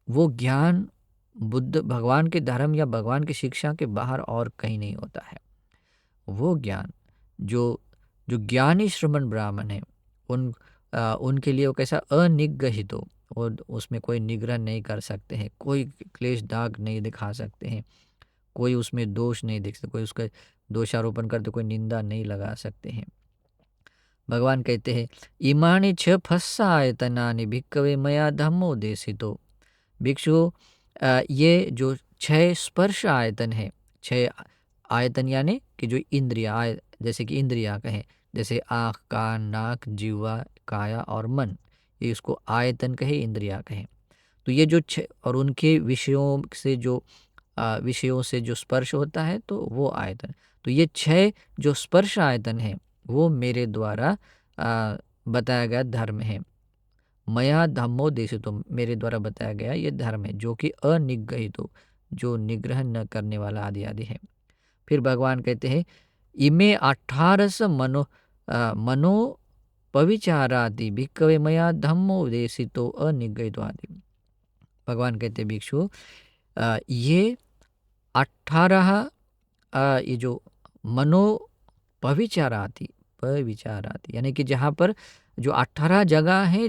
वो ज्ञान बुद्ध भगवान के धर्म या भगवान की शिक्षा के बाहर और कहीं नहीं होता है। वो ज्ञान जो जो ज्ञानी श्रमण ब्राह्मण है, उनके लिए वो कैसा अनिग्रहित हो, और उसमें कोई निग्रह नहीं कर सकते हैं, कोई क्लेश दाग नहीं दिखा सकते हैं, कोई उसमें दोष नहीं देख सकते, कोई उसका दोषारोपण करते, कोई निंदा नहीं लगा सकते हैं। भगवान कहते हैं, इमानि छ फस्सायतनानि भिक्खवे मया धम्मो देशितो। भिक्षु, ये जो 6 स्पर्श आयतन है, 6 आयतन यानी कि जो इंद्रिया, जैसे कि इंद्रिया कहें, जैसे आँख, कान, नाक, जीवा, काया और मन, ये इसको आयतन कहे, इंद्रिया कहें। तो ये जो 6 और उनके विषयों से जो स्पर्श होता है तो वो आयतन। तो ये 6 जो स्पर्श आयतन है वो मेरे द्वारा बताया गया धर्म है। मया धम्मो देशितो, मेरे द्वारा बताया गया ये धर्म है, जो कि अनिग्रहितो, जो निग्रह न करने वाला आदि आदि है। फिर भगवान कहते हैं, इमे 18 मनो पविचारादि भिक्खवे मया धम्मो देशितो अनिग्रहितो आदि। भगवान कहते भिक्षु, ये 18 ये जो मनो पविचाराति यानी कि जहाँ पर जो 18 जगह है,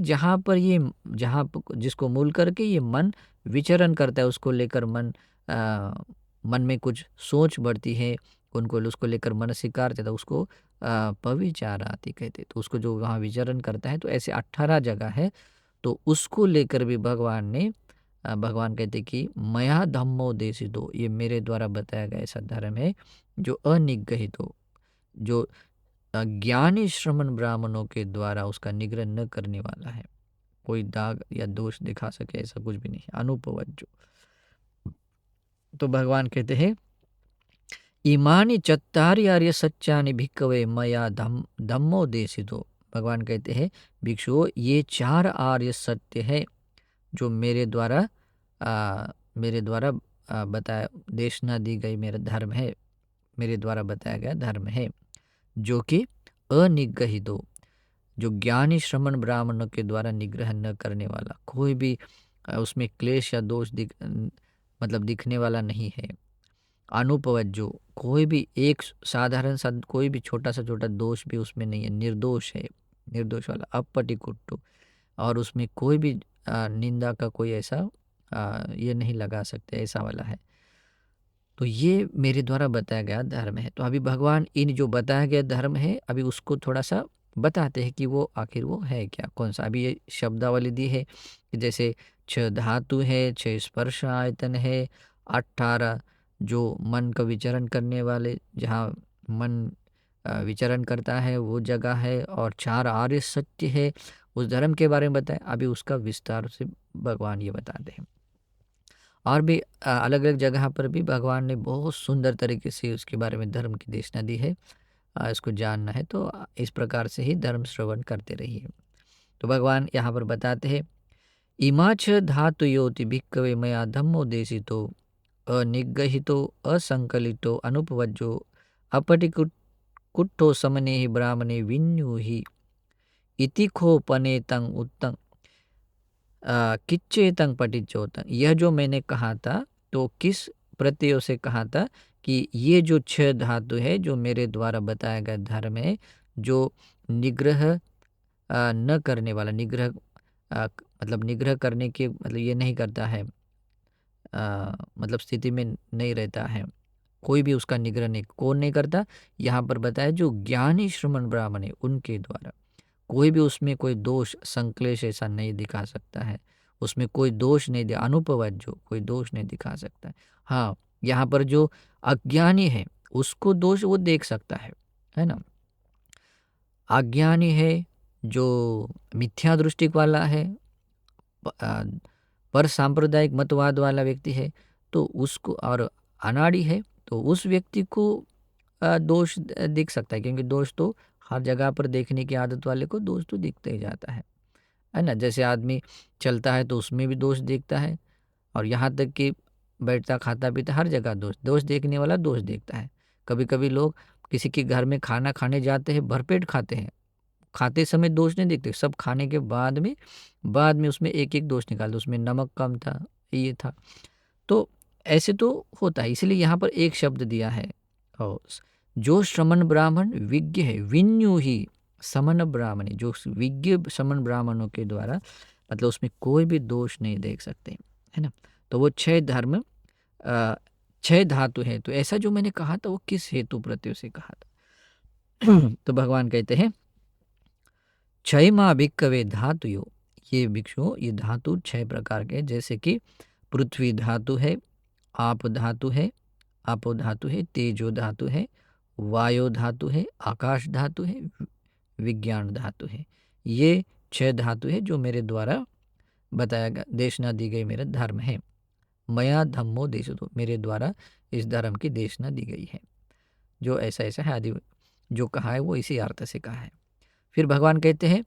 जिसको मूल करके ये मन विचरण करता है, उसको लेकर मन में कुछ सोच बढ़ती है, उसको लेकर मन स्वीकार देता है, उसको पविचाराति कहते। तो उसको जो वहाँ विचरण करता है, तो ऐसे 18 जगह है, तो उसको लेकर भी भगवान कहते कि मया धम्मो देशितो, ये मेरे द्वारा बताया गया ऐसा धर्म है जो अनिग्रहित हो, जो ज्ञानी श्रमण ब्राह्मणों के द्वारा उसका निग्रह न करने वाला है, कोई दाग या दोष दिखा सके ऐसा कुछ भी नहीं है, अनुपवज्जो। तो भगवान कहते हैं, इमानि चत्तारि आर्य सच्चानि भिक्खवे मया धम्मो देशितो। भगवान कहते हैं भिक्षुओं, ये 4 आर्य सत्य है जो मेरे द्वारा बताया देशना दी गई मेरा धर्म है, मेरे द्वारा बताया गया धर्म है, जो कि अनिग्रहित हो, जो ज्ञानी श्रमण ब्राह्मणों के द्वारा निग्रह न करने वाला, कोई भी उसमें क्लेश या दोष मतलब दिखने वाला नहीं है। अनुपवज्जो, कोई भी एक साधारण सा कोई भी छोटा दोष भी उसमें नहीं है, निर्दोष है, निर्दोष वाला। अपटिकुट्टो, और उसमें कोई भी निंदा का कोई ऐसा ये नहीं लगा सकते, ऐसा वाला है। तो ये मेरे द्वारा बताया गया धर्म है। तो अभी भगवान इन जो बताया गया धर्म है, अभी उसको थोड़ा सा बताते हैं कि वो आखिर वो है क्या, कौन सा। अभी ये शब्दावली दी है कि जैसे 6 धातु है, 6 स्पर्श आयतन है, 18 जो मन का विचरण करने वाले, जहाँ मन विचरण करता है वो जगह है, और 4 आर्य सत्य है, उस धर्म के बारे में बताएं। अभी उसका विस्तार से भगवान ये बताते हैं। और भी अलग अलग जगह पर भी भगवान ने बहुत सुंदर तरीके से उसके बारे में धर्म की देशना दी है। इसको जानना है तो इस प्रकार से ही धर्म श्रवण करते रहिए। तो भगवान यहाँ पर बताते हैं, इमाच धातु योति भिक्खवे मया धम्मो देशितो अनिग्रहितो असंकलितो अनुपवज्जो अपटिकुट्टो समने ब्राह्मणे विन्युहि इति खोपने तंग उत्तंग किच्चेतंग पटिचोतंग। यह जो मैंने कहा था तो किस प्रत्ययों से कहा था कि ये जो 6 धातु है जो मेरे द्वारा बताया गया धर्म है, जो निग्रह न करने वाला, निग्रह मतलब निग्रह करने के मतलब ये नहीं करता है, मतलब स्थिति में नहीं रहता है, कोई भी उसका निग्रह नहीं, कौन नहीं करता, यहाँ पर बताया जो ज्ञानी श्रमण ब्राह्मण है उनके द्वारा। कोई भी उसमें कोई दोष संक्लेश ऐसा नहीं दिखा सकता है, उसमें कोई दोष नहीं दे, अनुपवत जो कोई दोष नहीं दिखा सकता है। हाँ, यहाँ पर जो अज्ञानी है उसको दोष वो देख सकता है ना। अज्ञानी है, जो मिथ्या दृष्टि वाला है, पर सांप्रदायिक मतवाद वाला व्यक्ति है, तो उसको, और अनाड़ी है तो उस व्यक्ति को दोष दिख सकता है, क्योंकि दोष तो हर जगह पर देखने की आदत वाले को दोष तो दिखते ही जाता है ना। जैसे आदमी चलता है तो उसमें भी दोष दिखता है, और यहाँ तक कि बैठता खाता पीता हर जगह दोष, दोष देखने वाला दोष देखता है। कभी कभी लोग किसी के घर में खाना खाने जाते हैं, भरपेट खाते हैं, खाते समय दोष नहीं देखते, सब खाने के बाद में उसमें एक एक दोष निकालते, उसमें नमक कम था, ये था, तो ऐसे तो होता है। इसलिए यहाँ पर एक शब्द दिया है, और जो श्रमण ब्राह्मण विज्ञ है, विन्यु ही समन ब्राह्मण, जो विज्ञ समन ब्राह्मणों के द्वारा, मतलब उसमें कोई भी दोष नहीं देख सकते, है ना। तो वो 6 धर्म, 6 धातु है। तो ऐसा जो मैंने कहा था वो किस हेतु प्रत्यय से कहा था? तो भगवान कहते हैं क्षयमा भिक्कवे धातुयो, ये भिक्षुओं ये धातु 6 प्रकार के, जैसे कि पृथ्वी धातु है, आप धातु है, आपो धातु है, तेजो धातु है, वायु धातु है, आकाश धातु है, विज्ञान धातु है। ये 6 धातु है जो मेरे द्वारा बताया गया, देशना दी गई मेरा धर्म है। मया धम्मो देशतो, मेरे द्वारा इस धर्म की देशना दी गई है। जो ऐसा ऐसा है आदि जो कहा है वो इसी अर्थ से कहा है। फिर भगवान कहते हैं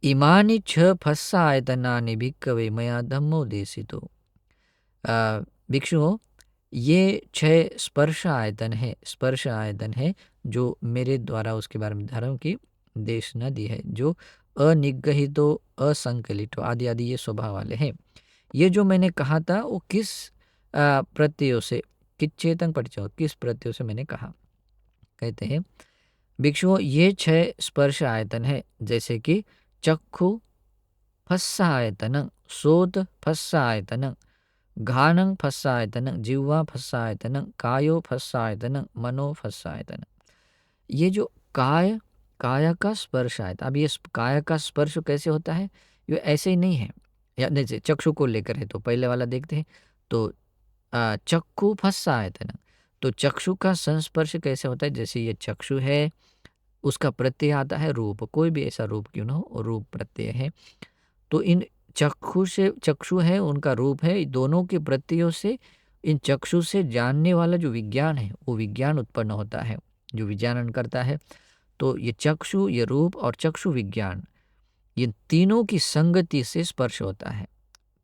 इमानि 6 फस्सायतनानि भिक्कवे मया धम्मो देशितो। भिक्षुओं ये 6 स्पर्श आयतन है, स्पर्श आयतन है जो मेरे द्वारा उसके बारे में धर्म की देशना दी है, जो अनिग्रहितो असंकलितो आदि आदि ये स्वभाव वाले हैं। ये जो मैंने कहा था वो किस प्रत्ययों से, किच्चेतन पठितो, किस प्रत्ययों से मैंने कहा। कहते हैं भिक्षुओं ये 6 स्पर्श आयतन है, जैसे कि चक्षु फस्सायतनं, सोत फस्सायतनं, घानं फस्सायतनं, जिह्वा फस्सायतनं, कायो फस्सायतनं, मनो फस्सायतनं। ये जो काया का स्पर्श आयतन, अब ये काया का स्पर्श कैसे होता है, ये ऐसे ही नहीं है। या जैसे चक्षु को लेकर है तो पहले वाला देखते हैं, तो चक्षु फस्सायतनं, तो चक्षु का संस्पर्श कैसे होता है, जैसे ये चक्षु है, उसका प्रत्यय आता है रूप, कोई भी ऐसा रूप क्यों ना हो, रूप प्रत्यय है। तो इन चक्षु से, चक्षु है उनका रूप है, दोनों के प्रत्ययों से इन चक्षु से जानने वाला जो विज्ञान है वो विज्ञान उत्पन्न होता है, जो विज्ञानन करता है। तो ये चक्षु, ये रूप और चक्षु विज्ञान, ये तीनों की संगति से स्पर्श होता है,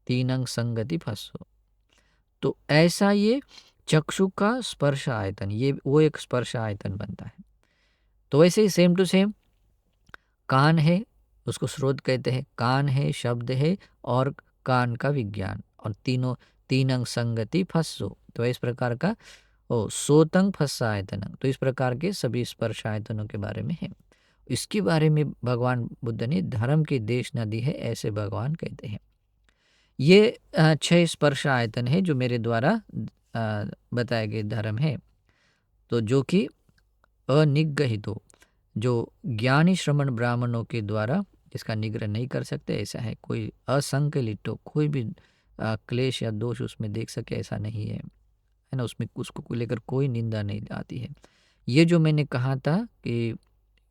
तीनंग संगति फस्सो। तो ऐसा ये चक्षु का स्पर्श आयतन, ये वो एक स्पर्श आयतन बनता है। तो वैसे ही सेम टू सेम कान है, उसको स्रोत कहते हैं, कान है शब्द है और कान का विज्ञान, और तीनों तीनंग संगति फस्सो, तो इस प्रकार का सोतंग फस्सायतनंग, तो इस प्रकार के सभी स्पर्श आयतनों के बारे में है। इसके बारे में भगवान बुद्ध ने धर्म की देशना दी है, ऐसे भगवान कहते हैं। ये 6 स्पर्श आयतन है जो मेरे द्वारा बताए गए धर्म है, तो जो कि अनिग्रहितो, जो ज्ञानी श्रमण ब्राह्मणों के द्वारा इसका निग्रह नहीं कर सकते, ऐसा है। कोई असंकलितो, कोई भी क्लेश या दोष उसमें देख सके ऐसा नहीं है ना, उसमें उसको लेकर कोई निंदा नहीं आती है। ये जो मैंने कहा था कि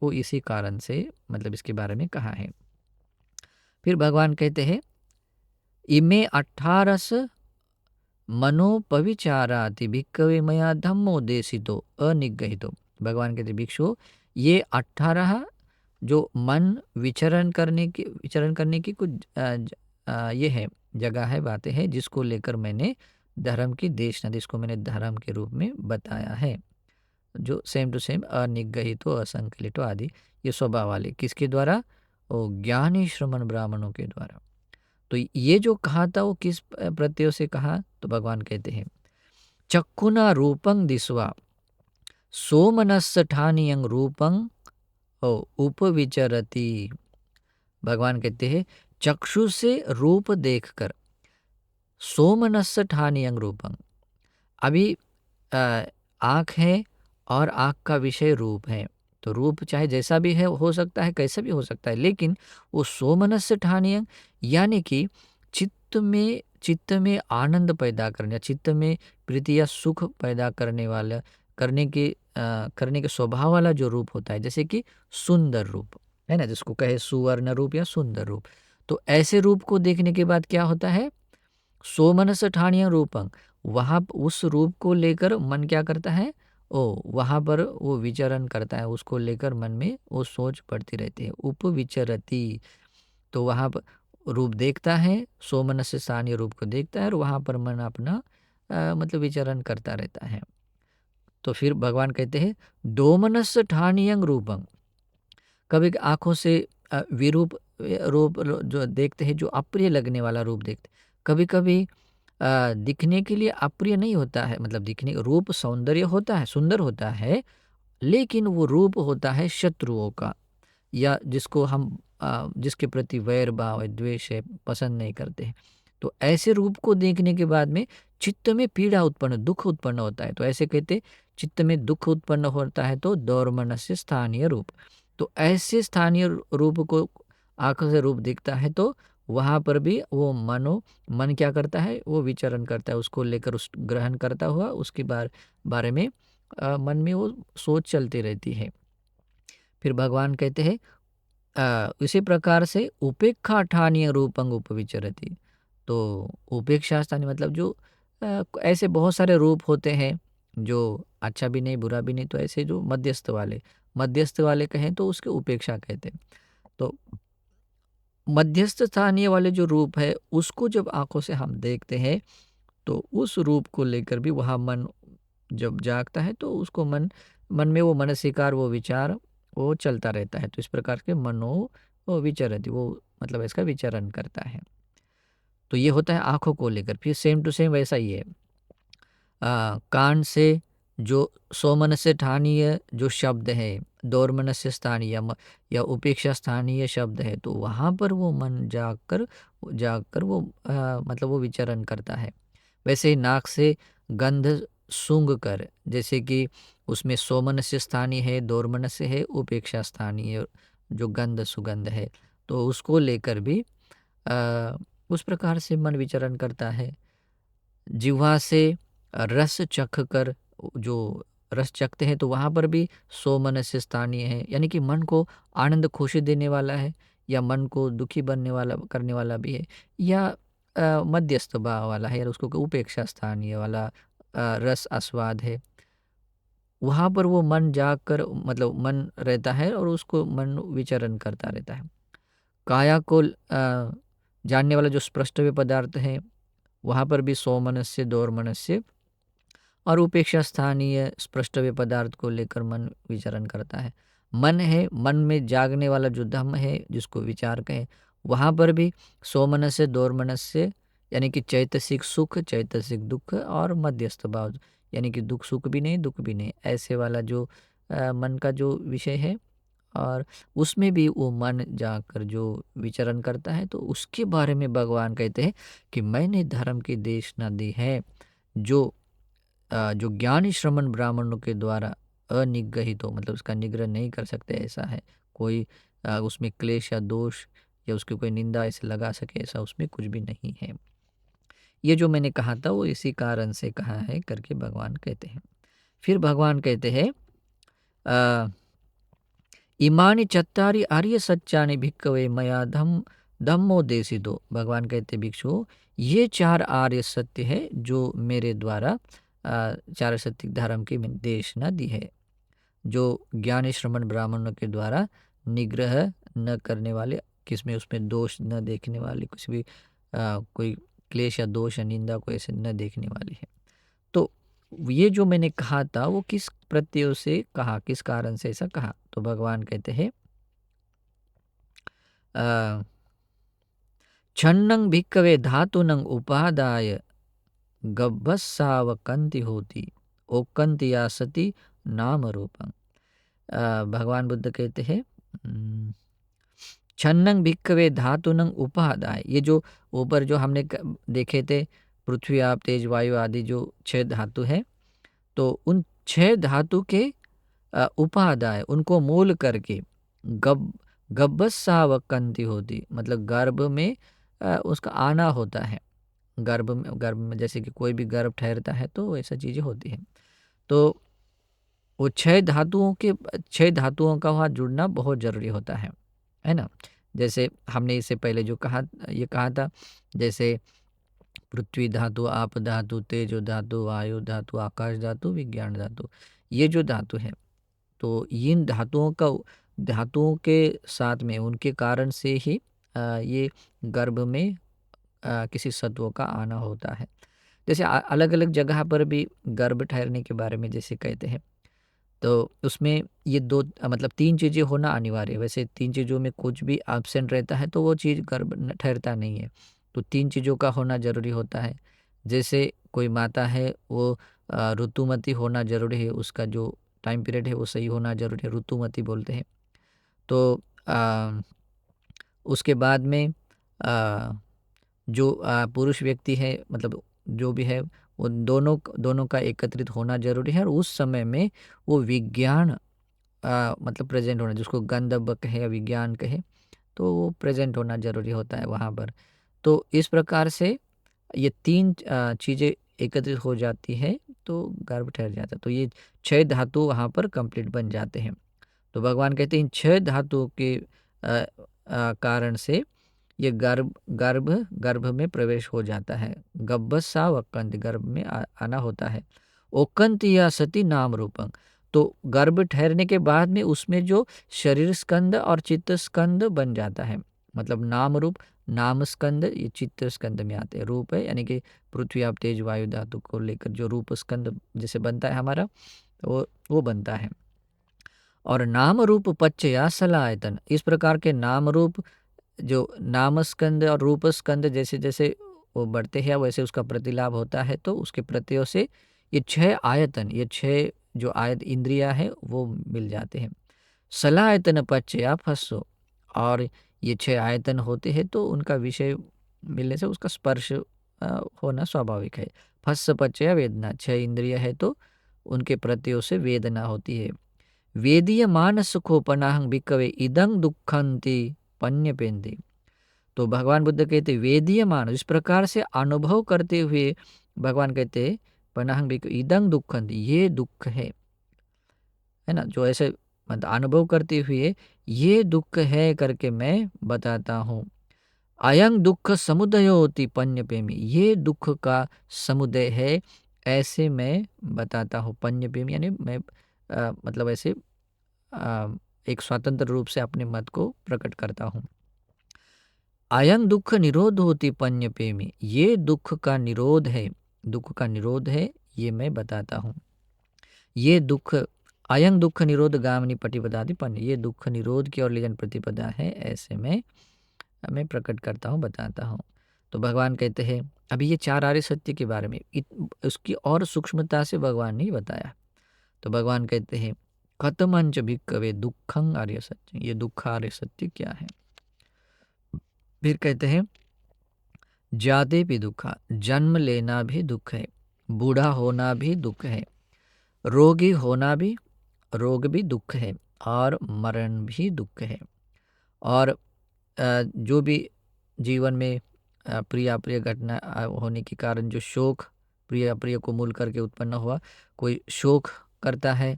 वो इसी कारण से मतलब इसके बारे में कहा है। फिर भगवान कहते हैं इमे 18 मनोपविचाराति भिक्खवे मया धम्मो देशितो अनिग्रहितो। भगवान कहते भिक्षु ये 18 जो मन विचरण करने की कुछ ये है, जगह है, बातें हैं जिसको लेकर मैंने धर्म की देशना, जिसको मैंने धर्म के रूप में बताया है, जो सेम टू सेम अनिग्रहितो असंकलितो आदि ये स्वभाव वाले, किसके द्वारा, ओ ज्ञानी श्रमण ब्राह्मणों के द्वारा। तो ये जो कहा था वो किस प्रत्यय से कहा, तो भगवान कहते हैं चक्षुना रूपं दिस्वा सोमनस्स ठानियं रूपं हो उपविचरति। भगवान कहते हैं चक्षु से रूप देखकर सोमनस्य ठानियं रूपं। अभी आँख है और आँख का विषय रूप है, तो रूप चाहे जैसा भी है हो सकता है, कैसा भी हो सकता है, लेकिन वो सोमनस्य ठानियं यानी कि चित्त में आनंद पैदा करने, चित्त में प्रीति या सुख पैदा करने वाला, करने के स्वभाव वाला जो रूप होता है, जैसे कि सुंदर रूप है ना, जिसको कहे सुवर्ण रूप या सुंदर रूप। तो ऐसे रूप को देखने के बाद क्या होता है, सोमनस ठानिय रूपं, वहाँ उस रूप को लेकर मन क्या करता है, वहाँ पर वो विचरण करता है, उसको लेकर मन में वो सोच पड़ती रहती है, उपविचरति। तो वहाँ पर रूप देखता है, सोमनस स्थानीय रूप को देखता है और वहाँ पर मन अपना मतलब विचरण करता रहता है। तो फिर भगवान कहते हैं दोमनस ठानियं रूपं। कभी आँखों से विरूप रूप जो देखते हैं, जो अप्रिय लगने वाला रूप देखते, कभी कभी दिखने के लिए अप्रिय नहीं होता है, मतलब दिखने रूप सौंदर्य होता है, सुंदर होता है, लेकिन वो रूप होता है शत्रुओं का, या जिसको हम जिसके प्रति वैर भाव है, द्वेष है, पसंद नहीं करते हैं। तो ऐसे रूप को देखने के बाद में चित्त में पीड़ा उत्पन्न, दुख उत्पन्न होता है। तो ऐसे कहते चित्त में दुख उत्पन्न होता है तो दौर्मनस्य स्थानीय रूप। तो ऐसे स्थानीय रूप को आंखों से रूप दिखता है तो वहाँ पर भी वो मन क्या करता है, वो विचरण करता है, उसको लेकर उस ग्रहण करता हुआ उसके बारे में मन में वो सोच चलती रहती है। फिर भगवान कहते हैं इसी प्रकार से उपेक्षा ठानीय रूपंग उपविचरति। तो उपेक्षा स्थानीय मतलब जो ऐसे बहुत सारे रूप होते हैं, जो अच्छा भी नहीं बुरा भी नहीं, तो ऐसे जो मध्यस्थ वाले कहें तो उसके उपेक्षा कहते हैं। तो मध्यस्थ स्थानीय वाले जो रूप है उसको जब आंखों से हम देखते हैं तो उस रूप को लेकर भी वहाँ मन जब जागता है तो उसको मन में वो मनसिकार, वो विचार वो चलता रहता है। तो इस प्रकार के वो विचरति, वो मतलब इसका विचरण करता है। तो ये होता है आंखों को लेकर। फिर सेम टू सेम वैसा ही है कान से जो सोमनस्य ठानीय जो शब्द है, दौर्मनस्य स्थानीय या उपेक्षा स्थानीय शब्द है, तो वहाँ पर वो मन जाकर जाकर वो मतलब वो विचरण करता है। वैसे ही नाक से गंध सूंघ कर, जैसे कि उसमें सोमनस्य स्थानीय है, दौर्मनस्य है, उपेक्षा स्थानीय जो गंध सुगंध है, तो उसको लेकर भी उस प्रकार से मन विचरण करता है। जिह्वा से रस चख कर जो रस चखते हैं तो वहाँ पर भी सोमनस्य स्थानीय है, यानी कि मन को आनंद खुशी देने वाला है, या मन को दुखी बनने वाला करने वाला भी है, या मध्यस्थ भाव वाला है, या उसको उपेक्षा स्थानीय वाला रस आस्वाद है। वहाँ पर वो मन जाकर मतलब मन रहता है और उसको मन विचरण करता रहता है। काया को जानने वाला जो स्पृष्टव्य पदार्थ है, वहाँ पर भी सोमनस्य दौर्मनस्य और उपेक्षा स्थानीय स्पृष्टव्य पदार्थ को लेकर मन विचरण करता है। मन है, मन में जागने वाला जो धम्म है जिसको विचार कहे, वहाँ पर भी सोमनस्य दौर्मनस्य यानी कि चैतसिक सुख, चैतसिक दुख और मध्यस्थ भाव, यानी कि दुख सुख भी नहीं दुख भी नहीं, ऐसे वाला जो मन का जो विषय है, और उसमें भी वो मन जाकर जो विचरण करता है, तो उसके बारे में भगवान कहते हैं कि मैंने धर्म की देशना दी है, जो ज्ञानी श्रमण ब्राह्मणों के द्वारा अनिग्रहित हो, मतलब उसका निग्रह नहीं कर सकते ऐसा है, कोई उसमें क्लेश या दोष या उसकी कोई निंदा ऐसे लगा सके, ऐसा उसमें कुछ भी नहीं है। ये जो मैंने कहा था वो इसी कारण से कहा है करके भगवान कहते हैं। फिर भगवान कहते हैं इमानी चत्तारी आर्य सच्चानि भिक्कवे मया धम्मो देशितो। भगवान कहते भिक्षु ये 4 आर्य सत्य है जो मेरे द्वारा 4 सत्य धर्म की देशना दी है, जो ज्ञानी श्रमण ब्राह्मणों के द्वारा निग्रह न करने वाले, किसमें उसमें दोष न देखने वाले, कुछ भी कोई क्लेश या दोष या निंदा को ऐसे न देखने वाली है। तो ये जो मैंने कहा था वो किस प्रत्यय से कहा, किस कारण से ऐसा कहा, तो भगवान कहते हैं छन्नं भिक्कवे धातुनं उपादाय गब्भस्सावकंति होती ओकंति या सती नाम रूपं। भगवान बुद्ध कहते हैं छन्नंग भिक्खवे धातुनंग उपादाय। ये जो ऊपर जो हमने देखे थे पृथ्वी आप तेज वायु आदि जो 6 धातु है, तो उन 6 धातु के उपादाय उनको मूल करके गब्बस्सावकंती होती, मतलब गर्भ में उसका आना होता है। गर्भ में जैसे कि कोई भी गर्भ ठहरता है तो ऐसा चीज़ें होती हैं। तो वो 6 धातुओं का वहाँ जुड़ना बहुत ज़रूरी होता है ना? जैसे हमने इससे पहले जो ये कहा था, जैसे पृथ्वी धातु, आप धातु, तेजो धातु, वायु धातु, आकाश धातु, विज्ञान धातु। ये जो धातु है, तो इन धातुओं के साथ में उनके कारण से ही ये गर्भ में किसी सत्व का आना होता है। जैसे अलग-अलग जगह पर भी गर्भ ठहरने के बारे में जैसे कहते हैं, तो उसमें ये 2 मतलब 3 चीज़ें होना अनिवार्य है। वैसे 3 चीज़ों में कुछ भी एब्सेंट रहता है तो वो चीज़ गर्भ ठहरता नहीं है। तो 3 चीज़ों का होना ज़रूरी होता है। जैसे कोई माता है वो ऋतुमती होना ज़रूरी है, उसका जो टाइम पीरियड है वो सही होना ज़रूरी है, ऋतुमती बोलते हैं। तो उसके बाद में जो पुरुष व्यक्ति है, मतलब जो भी है, वो दोनों का एकत्रित होना ज़रूरी है और उस समय में वो विज्ञान मतलब प्रेजेंट होना, जिसको गंधर्व कहे या विज्ञान कहे, तो वो प्रेजेंट होना ज़रूरी होता है वहाँ पर। तो इस प्रकार से ये 3 चीज़ें एकत्रित हो जाती है तो गर्भ ठहर जाता है। तो ये 6 धातु वहाँ पर कंप्लीट बन जाते हैं। तो भगवान कहते हैं इन 6 धातुओं के कारण से ये गर्भ में प्रवेश हो जाता है। गब्बस्सा वक्कंत, गर्भ में आना होता है। ओकंत या सती नाम रूपं, तो गर्भ ठहरने के बाद में उसमें जो शरीर स्कंद और चित्त स्कंद बन जाता है, मतलब नाम रूप, नाम स्कंद ये चित्त स्कंद में आते हैं। रूप है यानी कि पृथ्वी आप तेज वायु धातु को लेकर जो रूप स्कंद जैसे बनता है हमारा, वो बनता है। और नाम रूप पच्चया सलायतन, इस प्रकार के नाम रूप जो नाम स्कंद और रूप स्कंद जैसे जैसे वो बढ़ते हैं वैसे उसका प्रतिलाभ होता है, तो उसके प्रत्ययों से ये 6 आयतन, ये 6 जो आयत इंद्रिया है वो मिल जाते हैं। सलायतन पच्चया फस्सो, और ये 6 आयतन होते हैं तो उनका विषय मिलने से उसका स्पर्श होना स्वाभाविक है। फस्स पच्चया वेदना, 6 इंद्रिय है तो उनके प्रत्ययों से वेदना होती है। वेदीय मानस को पनाहं भिक्कवे इदं दुखंती पन्यपेंदी, तो भगवान बुद्ध कहते वेदीय मानस, इस प्रकार से अनुभव करते हुए भगवान कहते पनाहं भिक्कवे इदं दुखंती, ये दुख है ना, जो ऐसे मतलब अनुभव करते हुए ये दुख है करके मैं बताता हूँ। अयं दुख समुदयोति पन्यपेमी, ये दुख का समुदय है ऐसे मैं बताता हूँ। पन्यपेमी यानी मैं मतलब ऐसे एक स्वतंत्र रूप से अपने मत को प्रकट करता हूँ। अयं दुख निरोध होती पन्यपेमी, ये दुख का निरोध है, दुख का निरोध है ये मैं बताता हूँ। ये दुख अयं दुख निरोध गामिनी प्रतिपदाति पन्य, ये दुख निरोध की ओर ले जाने प्रतिपदा है ऐसे मैं प्रकट करता हूँ, बताता हूँ। तो भगवान कहते हैं अभी ये 4 आर्य सत्य के बारे में उसकी और सूक्ष्मता से भगवान ने बताया। तो भगवान कहते हैं कथमंच भिक्कवे दुखं आर्य सत्य, ये दुख आर्य सत्य क्या है। फिर कहते हैं जाते भी दुखा, जन्म लेना भी दुख है, बूढ़ा होना भी दुख है, रोगी होना भी, रोग भी दुख है, और मरण भी दुख है। और जो भी जीवन में प्रिय अप्रिय घटना होने के कारण जो शोक प्रिय अप्रिय को मूल करके उत्पन्न हुआ, कोई शोक करता है,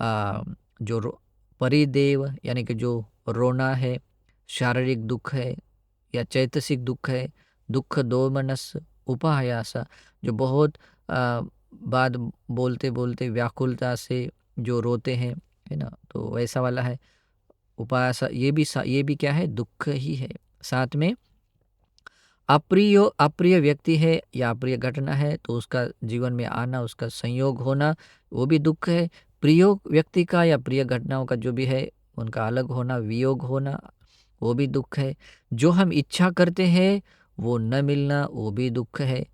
जो परिदेव यानी कि जो रोना है, शारीरिक दुख है या चैतसिक दुख है, दुख दोमनस उपायासा, जो बहुत बात बोलते बोलते व्याकुलता से जो रोते हैं, है ना, तो वैसा वाला है। उपायासा ये भी क्या है, दुख ही है। साथ में अप्रिय व्यक्ति है या अप्रिय घटना है तो उसका जीवन में आना, उसका संयोग होना, वो भी दुख है। प्रिय व्यक्ति का या प्रिय घटनाओं का जो भी है उनका अलग होना, वियोग होना, वो भी दुख है। जो हम इच्छा करते हैं वो न मिलना, वो भी दुख है।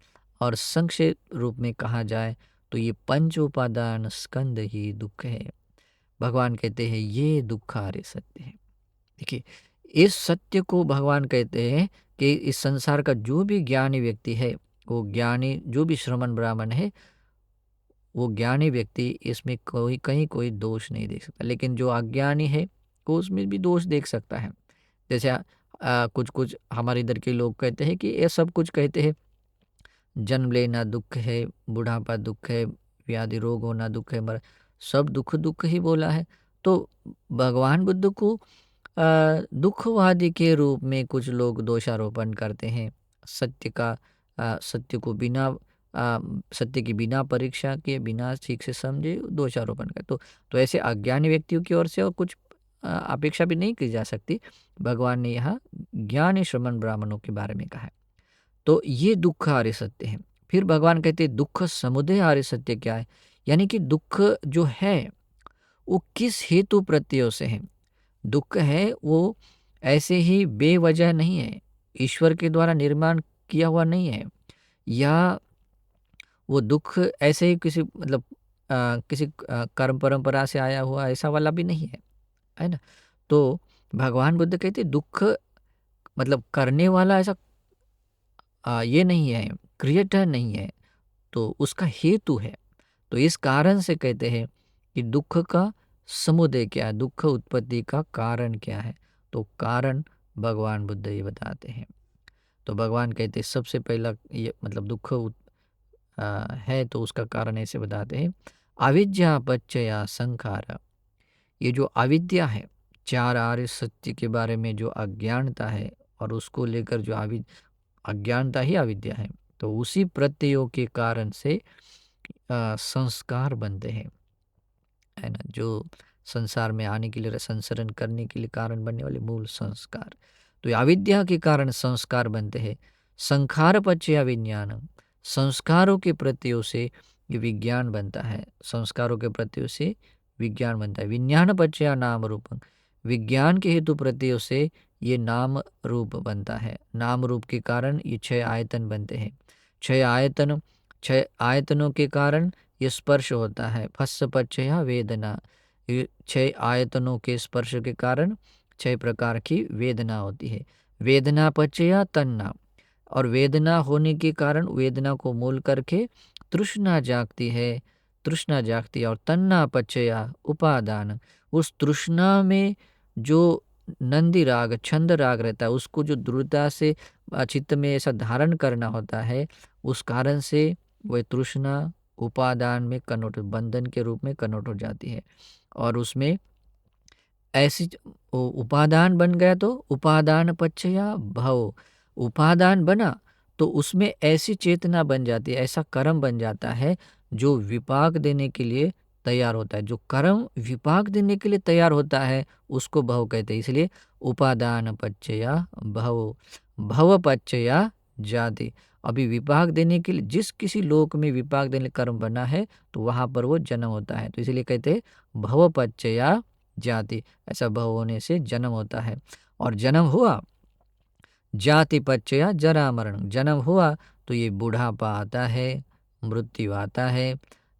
और संक्षेप रूप में कहा जाए तो ये पंच उपादान स्कंद ही दुख है। भगवान कहते हैं ये दुखार्य सत्य है। देखिए, इस सत्य को भगवान कहते हैं कि इस संसार का जो भी ज्ञानी व्यक्ति है, वो ज्ञानी जो भी श्रमण ब्राह्मण है, वो ज्ञानी व्यक्ति इसमें कहीं कोई दोष नहीं देख सकता। लेकिन जो अज्ञानी है वो उसमें भी दोष देख सकता है। जैसे कुछ कुछ हमारे इधर के लोग कहते हैं कि ये सब कुछ कहते हैं, जन्म लेना दुख है, बुढ़ापा दुख है, व्याधि रोग होना दुख है, मर सब दुख दुख ही बोला है। तो भगवान बुद्ध को दुखवादी के रूप में कुछ लोग दोषारोपण करते हैं। सत्य का सत्य को बिना सत्य की बिना परीक्षा के, बिना ठीक से समझे दोषारोपण कर, तो ऐसे अज्ञानी व्यक्तियों की ओर से और कुछ अपेक्षा भी नहीं की जा सकती। भगवान ने यहाँ ज्ञानी श्रमण ब्राह्मणों के बारे में कहा है। तो ये दुख आर्य सत्य है। फिर भगवान कहते हैं दुख समुदय आर्य सत्य क्या है, यानी कि दुख जो है वो किस हेतु प्रत्ययों से है। दुख है वो ऐसे ही बेवजह नहीं है, ईश्वर के द्वारा निर्माण किया हुआ नहीं है, या वो दुख ऐसे ही किसी मतलब किसी कर्म परंपरा से आया हुआ ऐसा वाला भी नहीं है ना। तो भगवान बुद्ध कहते दुख मतलब करने वाला ऐसा ये नहीं है, क्रिएटर नहीं है, तो उसका हेतु है। तो इस कारण से कहते हैं कि दुख का समुदय क्या है, दुख उत्पत्ति का कारण क्या है। तो कारण भगवान बुद्ध ये बताते हैं। तो भगवान कहते हैं सबसे पहला ये मतलब दुख है तो उसका कारण ऐसे बताते हैं, अविद्या पच्चया संखार। ये जो अविद्या है, चार आर्य सत्य के बारे में जो अज्ञानता है और उसको लेकर जो अज्ञानता ही अविद्या है, तो उसी प्रत्ययों के कारण से संस्कार बनते हैं, है ना। जो संसार में आने के लिए, संसरण करने के लिए कारण बनने वाले मूल संस्कार, तो ये अविद्या के कारण संस्कार बनते हैं। संखार पच्चया विज्ञान, संस्कारों के प्रत्ययों से ये विज्ञान बनता है, संस्कारों के प्रत्ययों से विज्ञान बनता है। विज्ञान पच्चया नाम रूपं, विज्ञान के हेतु प्रत्ययों से ये नाम रूप बनता है। नाम रूप के कारण ये छह आयतन बनते हैं। छह आयतनों के कारण ये स्पर्श होता है। फस्स पच्चया वेदना, ये छह आयतनों के स्पर्श के कारण छह प्रकार की वेदना होती है। वेदना पच्चया तन्ना, और वेदना होने के कारण वेदना को मूल करके तृष्णा जागती है, तृष्णा जागती है। और तन्ना पच्चया उपादान, उस तृष्णा में जो नंदी राग छंद राग रहता है, उसको जो दृढ़ता से चित्त में ऐसा धारण करना होता है, उस कारण से वह तृष्णा उपादान में कन्वर्ट, बंधन के रूप में कन्वर्ट हो जाती है। और उसमें ऐसी उपादान बन गया तो उपादान पच्चया भव, उपादान बना तो उसमें ऐसी चेतना बन जाती है, ऐसा कर्म बन जाता है जो विपाक देने के लिए तैयार होता है। जो कर्म विपाक देने के लिए तैयार होता है उसको भव कहते हैं। इसलिए उपादान पच्चया भव, भव पच्चया जाति। अभी विपाक देने के लिए जिस किसी लोक में विपाक देने कर्म बना है तो वहां पर वो जन्म होता है, तो इसलिए कहते हैं भव पच्चया जाति। ऐसा भव होने से जन्म होता है, और जन्म हुआ जाति पच्चया जरा मरण, जन्म हुआ तो ये बुढ़ापा आता है, मृत्यु आता है,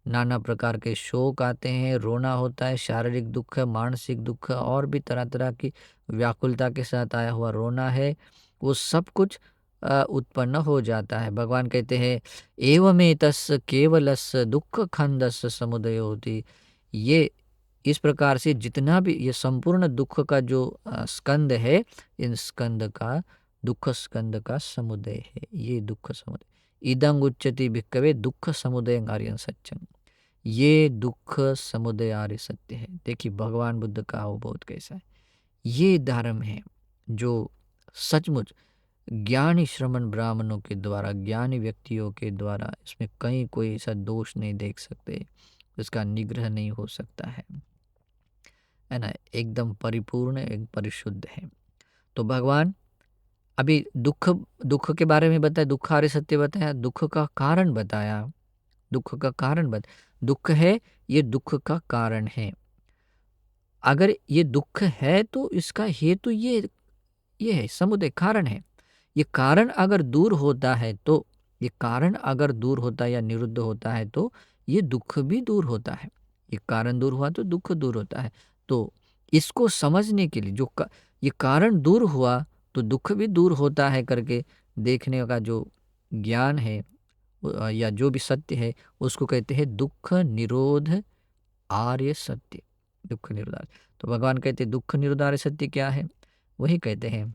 नाना प्रकार के शोक आते हैं, रोना होता है, शारीरिक दुख, मानसिक दुख और भी तरह तरह की व्याकुलता के साथ आया हुआ रोना है, वो सब कुछ उत्पन्न हो जाता है। भगवान कहते हैं एवमेतस्य केवलस्य दुख खंदस्य समुदय होती। ये इस प्रकार से जितना भी ये संपूर्ण दुख का जो स्कंद है, इन स्कंद का दुख स्कंद का समुदय है, ये दुख समुदय। इदं उच्यते भिक्खवे दुख समुदय आर्यं सत्यं, ये दुख समुदय आर्य सत्य है। देखिए भगवान बुद्ध का अवबोध कैसा है। ये धर्म है जो सचमुच ज्ञानी श्रमण ब्राह्मणों के द्वारा, ज्ञानी व्यक्तियों के द्वारा इसमें कहीं कोई ऐसा दोष नहीं देख सकते, इसका निग्रह नहीं हो सकता है ना, एकदम परिपूर्ण, एक परिशुद्ध है। तो भगवान अभी दुख दुख के बारे में बताया, दुख आर्य सत्य बताया, दुख का कारण बताया, दुख का कारण दुख है, ये दुख का कारण है। अगर ये दुख है तो इसका हेतु ये है, समुदय कारण है। ये कारण अगर दूर होता है तो, ये कारण अगर दूर होता है या निरुद्ध होता है तो ये दुख भी दूर होता है। ये कारण दूर हुआ तो दुख दूर होता है। तो इसको समझने के लिए ये कारण दूर हुआ तो दुख भी दूर होता है करके देखने का जो ज्ञान है या जो भी सत्य है उसको कहते हैं दुख निरोध आर्य सत्य। दुख निरोध आर्य। तो भगवान कहते हैं दुख निरोध आर्य सत्य क्या है? वही कहते हैं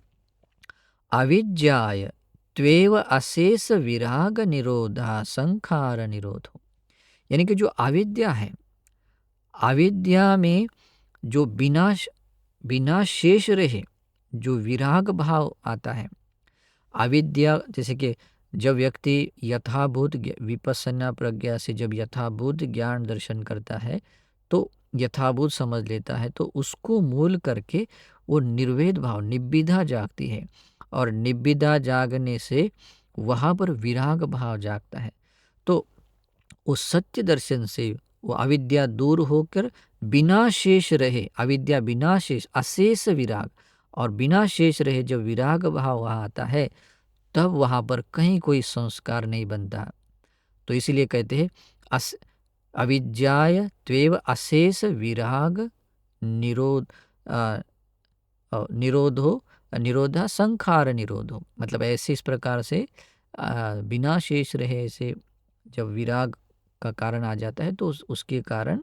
अविद्याय त्वेव अशेष विराग निरोधा संखार निरोधो। यानी कि जो अविद्या है, अविद्या में जो बिना शेष रहे जो विराग भाव आता है। अविद्या जैसे कि जब व्यक्ति यथाभूत विपස්සना प्रज्ञा से जब यथाभूत ज्ञान दर्शन करता है तो यथाभूत समझ लेता है तो उसको मूल करके वो निर्वेद भाव निब्बिधा जागती है और निब्बिधा जागने से वहाँ पर विराग भाव जागता है। तो उस सत्य दर्शन से वो अविद्या दूर होकर बिना शेष रहे, अविद्या बिना शेष अशेष विराग और बिना शेष रहे जब विराग भाव वहाँ आता है तब वहाँ पर कहीं कोई संस्कार नहीं बनता। तो इसीलिए कहते हैं अविद्याय त्वेव अशेष विराग निरोध निरोधो निरोधा संखार निरोधो। मतलब ऐसे इस प्रकार से बिना शेष रहे ऐसे जब विराग का कारण आ जाता है तो उसके कारण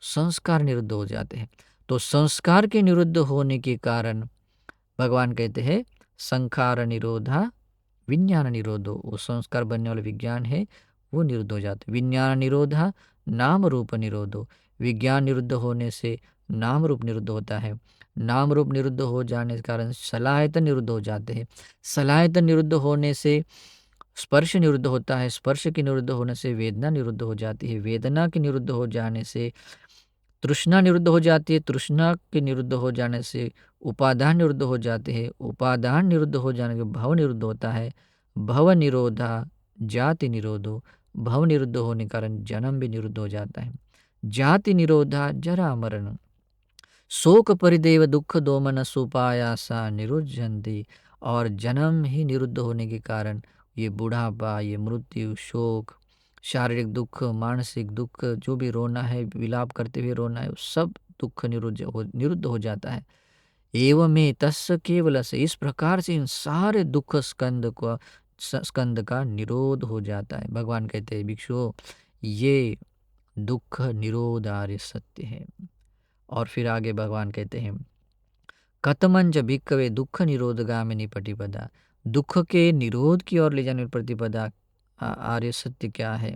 संस्कार निरुद्ध हो जाते हैं। तो संस्कार के निरुद्ध होने के कारण भगवान कहते हैं संखार निरोधा विज्ञान निरोधो। वो संस्कार बनने वाला विज्ञान है वो निरुद्ध हो जाते। विज्ञान निरोधा नाम रूप निरोधो। विज्ञान निरुद्ध होने से नाम रूप निरुद्ध होता है। नाम रूप निरुद्ध हो जाने के कारण सलायतन निरुद्ध हो जाते हैं। सलायतन निरुद्ध होने से स्पर्श निरुद्ध होता है। स्पर्श के निरुद्ध होने से वेदना निरुद्ध हो जाती है। वेदना के निरुद्ध हो जाने से तृष्णा निरुद्ध हो जाती है। तृष्णा के निरुद्ध हो जाने से उपादान निरुद्ध हो जाते हैं। उपादान निरुद्ध हो जाने के भव निरुद्ध होता है। भव निरोधा जाति निरोधो। भव निरुद्ध होने के कारण जन्म भी निरुद्ध हो जाता है। जाति निरोधा जरा मरण। शोक परिदेव दुख दोमन सुपायासा निरुद्धन्ति। और जन्म ही निरुद्ध होने के कारण ये बुढ़ापा, ये मृत्यु, शोक, शारीरिक दुख, मानसिक दुख, जो भी रोना है, विलाप करते हुए रोना है, सब दुख निरुद्ध हो जाता है। एवं में तस्य केवल से इस प्रकार से इन सारे दुख स्कंद का निरोध हो जाता है। भगवान कहते हैं भिक्षुओं ये दुख निरोध आर्य सत्य है। और फिर आगे भगवान कहते हैं कतमंज भिक्खवे दुख निरोधगामिनी प्रतिपदा। दुख के निरोध की ओर ले जाने वाली प्रतिपदा आर्य सत्य क्या है?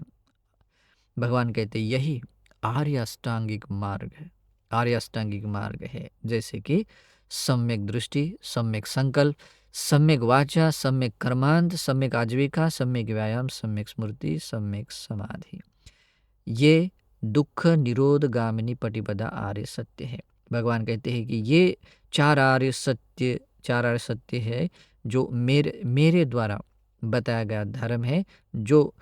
भगवान कहते यही आर्य अष्टांगिक मार्ग है। आर्य अष्टांगिक मार्ग है जैसे कि सम्यक दृष्टि, सम्यक संकल्प, सम्यक वाचा, सम्यक कर्मांत, सम्यक आजीविका, सम्यक व्यायाम, सम्यक स्मृति, सम्यक समाधि। ये दुख निरोध गामिनी प्रतिपदा आर्य सत्य है। भगवान कहते हैं कि ये चार आर्य सत्य है जो मेरे द्वारा बताया गया धर्म है, जो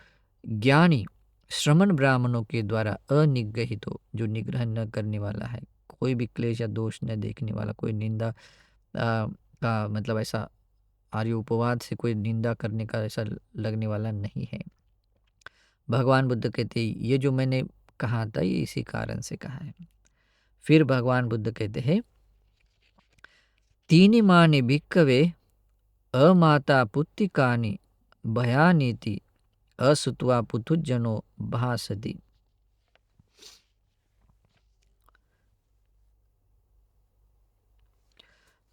ज्ञानी श्रमण ब्राह्मणों के द्वारा अनिग्रहित हो, जो निग्रह न करने वाला है, कोई भी क्लेश या दोष न देखने वाला, कोई निंदा का मतलब ऐसा आर्य उपवाद से कोई निंदा करने का ऐसा लगने वाला नहीं है। भगवान बुद्ध कहते ये जो मैंने कहा था ये इसी कारण से कहा है। फिर भगवान बुद्ध कहते हैं तीनि मानि भिक्खवे अमाता पुत्तिकानि भयानीति असुत्वा पुथुजनो भासति।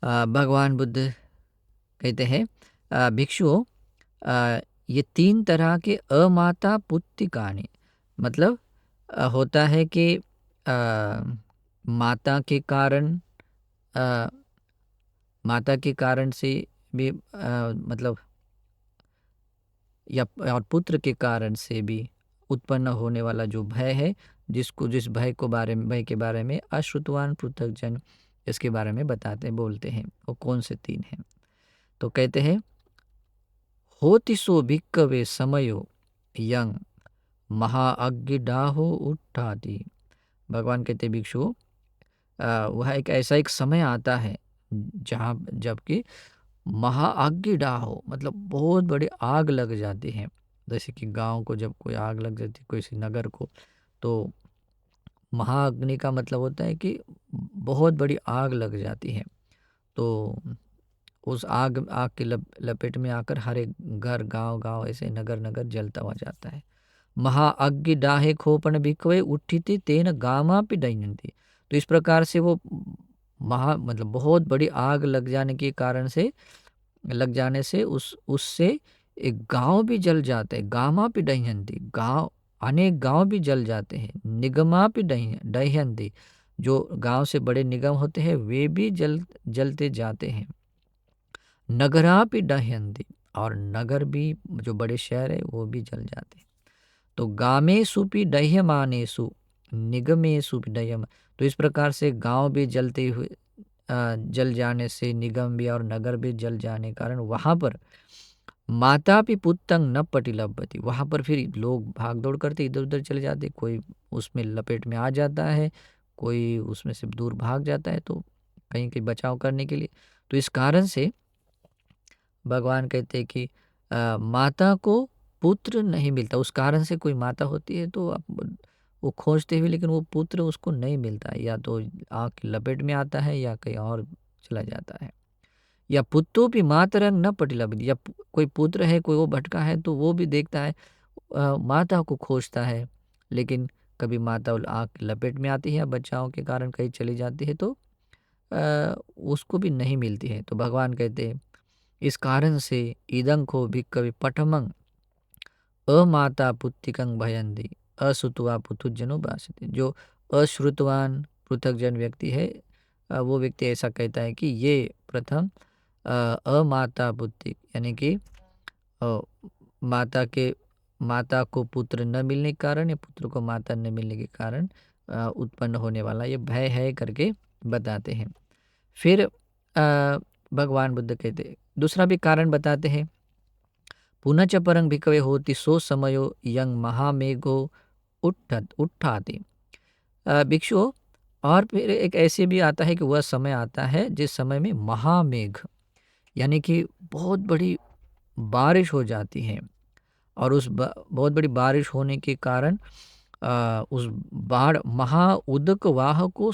भगवान बुद्ध कहते हैं भिक्षुओं ये तीन तरह के अमाता पुत्तिकानि मतलब होता है कि माता के कारण से भी मतलब या और पुत्र के कारण से भी उत्पन्न होने वाला जो भय है, जिस भय के बारे में अश्रुतवान पृथक्जन इसके बारे में बोलते हैं, वो कौन से तीन हैं? तो कहते हैं होतिसो भिक्खवे समयो यंग महाअग्निडाहो उठाती। भगवान कहते भिक्षु वह एक समय आता है जबकि महाअग्निडाह हो मतलब बहुत बड़ी आग लग जाती है। जैसे कि गांव को जब कोई आग लग जाती है किसी नगर को तो महाअग्नि का मतलब होता है कि बहुत बड़ी आग लग जाती है। तो उस आग आग की लपेट में आकर हर एक घर, गांव-गांव, ऐसे नगर-नगर जलता हुआ जाता है। महाअग्नि डाहे खोपन भिकवे उठिति तेन गामापि दह्यन्ति। तो इस प्रकार से वो मतलब बहुत बड़ी आग लग जाने से उससे एक गांव भी जल जाते हैं। गामापि दह्यन्ति, गांव, अनेक गांव भी जल जाते हैं। निगमापि दह्यन्ति, जो गांव से बड़े निगम होते हैं वे भी जलते जाते हैं। नगरापि दह्यन्ति, और नगर भी, जो बड़े शहर है वो भी जल जाते हैं। तो गामेषुपि दह्यमानेषु निगमेषुपि दह्यम। तो इस प्रकार से गांव भी जलते हुए जल जाने से, निगम भी और नगर भी जल जाने के कारण वहाँ पर माता भी पुत्तंग न पटिलभ्यति, वहाँ पर फिर लोग भाग दौड़ करते इधर उधर चले जाते, कोई उसमें लपेट में आ जाता है, कोई उसमें से दूर भाग जाता है, तो कहीं कहीं बचाव करने के लिए। तो इस कारण से भगवान कहते हैं कि माता को पुत्र नहीं मिलता। उस कारण से कोई माता होती है तो वो खोजते हुए, लेकिन वो पुत्र उसको नहीं मिलता, या तो आग की लपेट में आता है या कहीं और चला जाता है। या पुत्रो भी मातरंग न पटिलभ्यति, या कोई पुत्र है, कोई वो भटका है तो वो भी देखता है, माता को खोजता है, लेकिन कभी माता आग की लपेट में आती है या बच्चाओं के कारण कहीं चली जाती है तो उसको भी नहीं मिलती है। तो भगवान कहते हैं इस कारण से इदं को भिक्खवे पठमं अमाता पुत्तिकं भयन्ति अश्रुत्वा पृथुजनो भाषते। जो अश्रुतवान पृथकजन व्यक्ति है, वो व्यक्ति ऐसा कहता है कि ये प्रथम अमाता पुत्तिक, यानी कि अ, माता को पुत्र न मिलने के कारण या पुत्र को माता न मिलने के कारण उत्पन्न होने वाला ये भय है करके बताते हैं। फिर भगवान बुद्ध कहते हैं, दूसरा भी कारण बताते हैं, पुनश्च परं भिक्खवे होति सो समयो यं महामेघो उट्ठाति। भिक्षु, और फिर एक ऐसे भी आता है कि वह समय आता है जिस समय में महामेघ, यानी कि बहुत बड़ी बारिश हो जाती है, और उस बहुत बड़ी बारिश होने के कारण उस बाढ़ महा उदक वाह को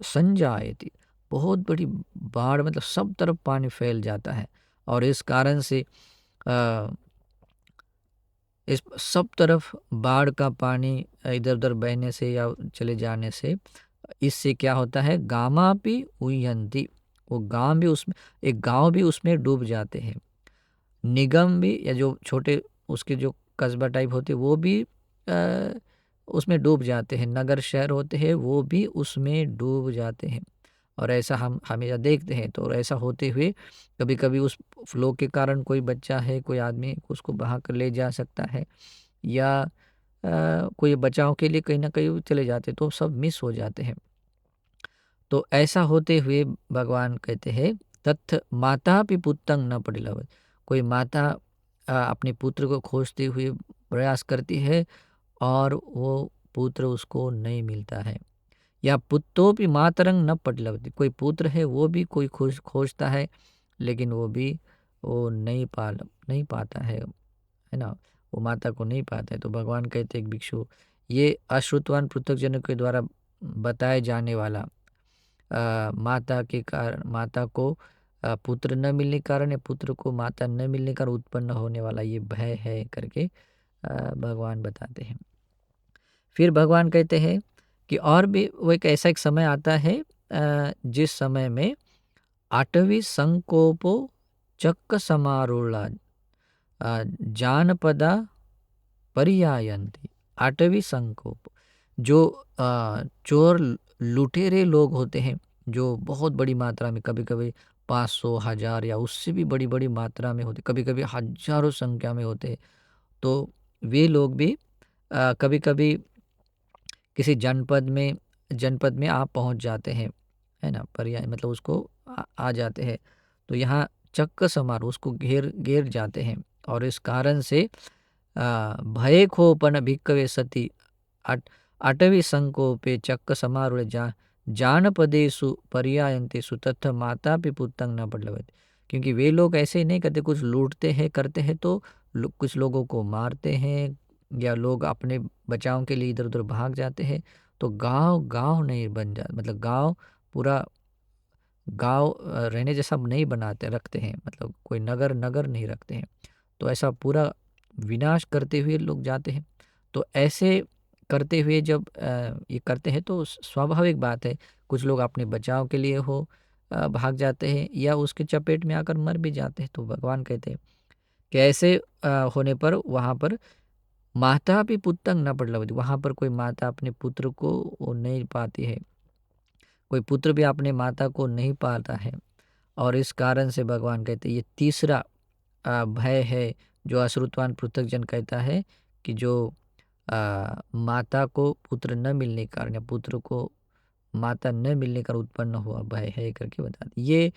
संजायति, बहुत बड़ी बाढ़, मतलब सब तरफ पानी फैल जाता है, और इस कारण से इस सब तरफ बाढ़ का पानी इधर उधर बहने से या चले जाने से इससे क्या होता है, गामा भी उयंती, वो गांव भी उसमें, एक गांव भी उसमें डूब जाते हैं। निगम भी, या जो छोटे उसके जो कस्बा टाइप होते हैं वो भी उसमें डूब जाते हैं। नगर शहर होते हैं वो भी उसमें डूब जाते हैं। और ऐसा हम हमेशा देखते हैं। तो ऐसा होते हुए कभी कभी उस फ्लो के कारण कोई बच्चा है, कोई आदमी उसको बहा कर ले जा सकता है, या कोई बचाव के लिए कहीं ना कहीं चले जाते, तो सब मिस हो जाते हैं। तो ऐसा होते हुए भगवान कहते हैं तत्थ माता भी पुत्रं न पटिलभ्यति, कोई माता अपने पुत्र को खोजते हुए प्रयास करती है और वो पुत्र उसको नहीं मिलता है। या पुत्रो भी मातरंग न पटिलभ्यति, कोई पुत्र है वो भी कोई खोजता है, लेकिन वो नहीं पाता है ना, वो माता को नहीं पाता है। तो भगवान कहते हैं भिक्षु, ये अश्रुतवान पृथकजनों के द्वारा बताए जाने वाला माता को पुत्र न मिलने के कारण या पुत्र को माता न मिलने के कारण उत्पन्न होने वाला ये भय है करके भगवान बताते हैं। फिर भगवान कहते हैं कि और भी वो एक समय आता है जिस समय में आठवीं संकोपो चक्क समारूढ़ा जानपदा पर्यायन्ति। आठवीं संकोप, जो चोर लुटेरे लोग होते हैं, जो बहुत बड़ी मात्रा में, कभी कभी 500 1000 या उससे भी बड़ी बड़ी मात्रा में होते, कभी कभी हजारों संख्या में होते हैं। तो वे लोग भी कभी कभी किसी जनपद में आप पहुंच जाते हैं, है ना, पर्याय मतलब उसको आ जाते हैं। तो यहाँ चक्क समारोह उसको घेर घेर जाते हैं, और इस कारण से भये खोपन भिक्कवे सती अटवी संकोपे चक्क समारूढ़ जानपदेषु पर्यायन्तेषु तथा माता पिपुत्तं न पटिलभ्यति। क्योंकि वे लोग ऐसे ही नहीं करते, कुछ लूटते हैं करते हैं तो कुछ लोगों को मारते हैं, या लोग अपने बचाव के लिए इधर उधर भाग जाते हैं, तो गांव गांव नहीं बन जा, मतलब गांव पूरा गांव रहने जैसा नहीं बनाते रखते हैं, मतलब कोई नगर नगर नहीं रखते हैं। तो ऐसा पूरा विनाश करते हुए लोग जाते हैं। तो ऐसे करते हुए जब ये करते हैं तो स्वाभाविक बात है, कुछ लोग अपने बचाव के लिए भाग जाते हैं या उसके चपेट में आकर मर भी जाते हैं। तो भगवान कहते हैं कि ऐसे होने पर वहाँ पर माता भी पुत्रं न प्रलवति, वहाँ पर कोई माता अपने पुत्र को वो नहीं पाती है, कोई पुत्र भी अपने माता को नहीं पाता है। और इस कारण से भगवान कहते हैं ये तीसरा भय है जो अश्रुतवान पृथकजन कहता है कि जो माता को पुत्र न मिलने के कारण या पुत्र को माता न मिलने का उत्पन्न हुआ भय है करके बता दी। ये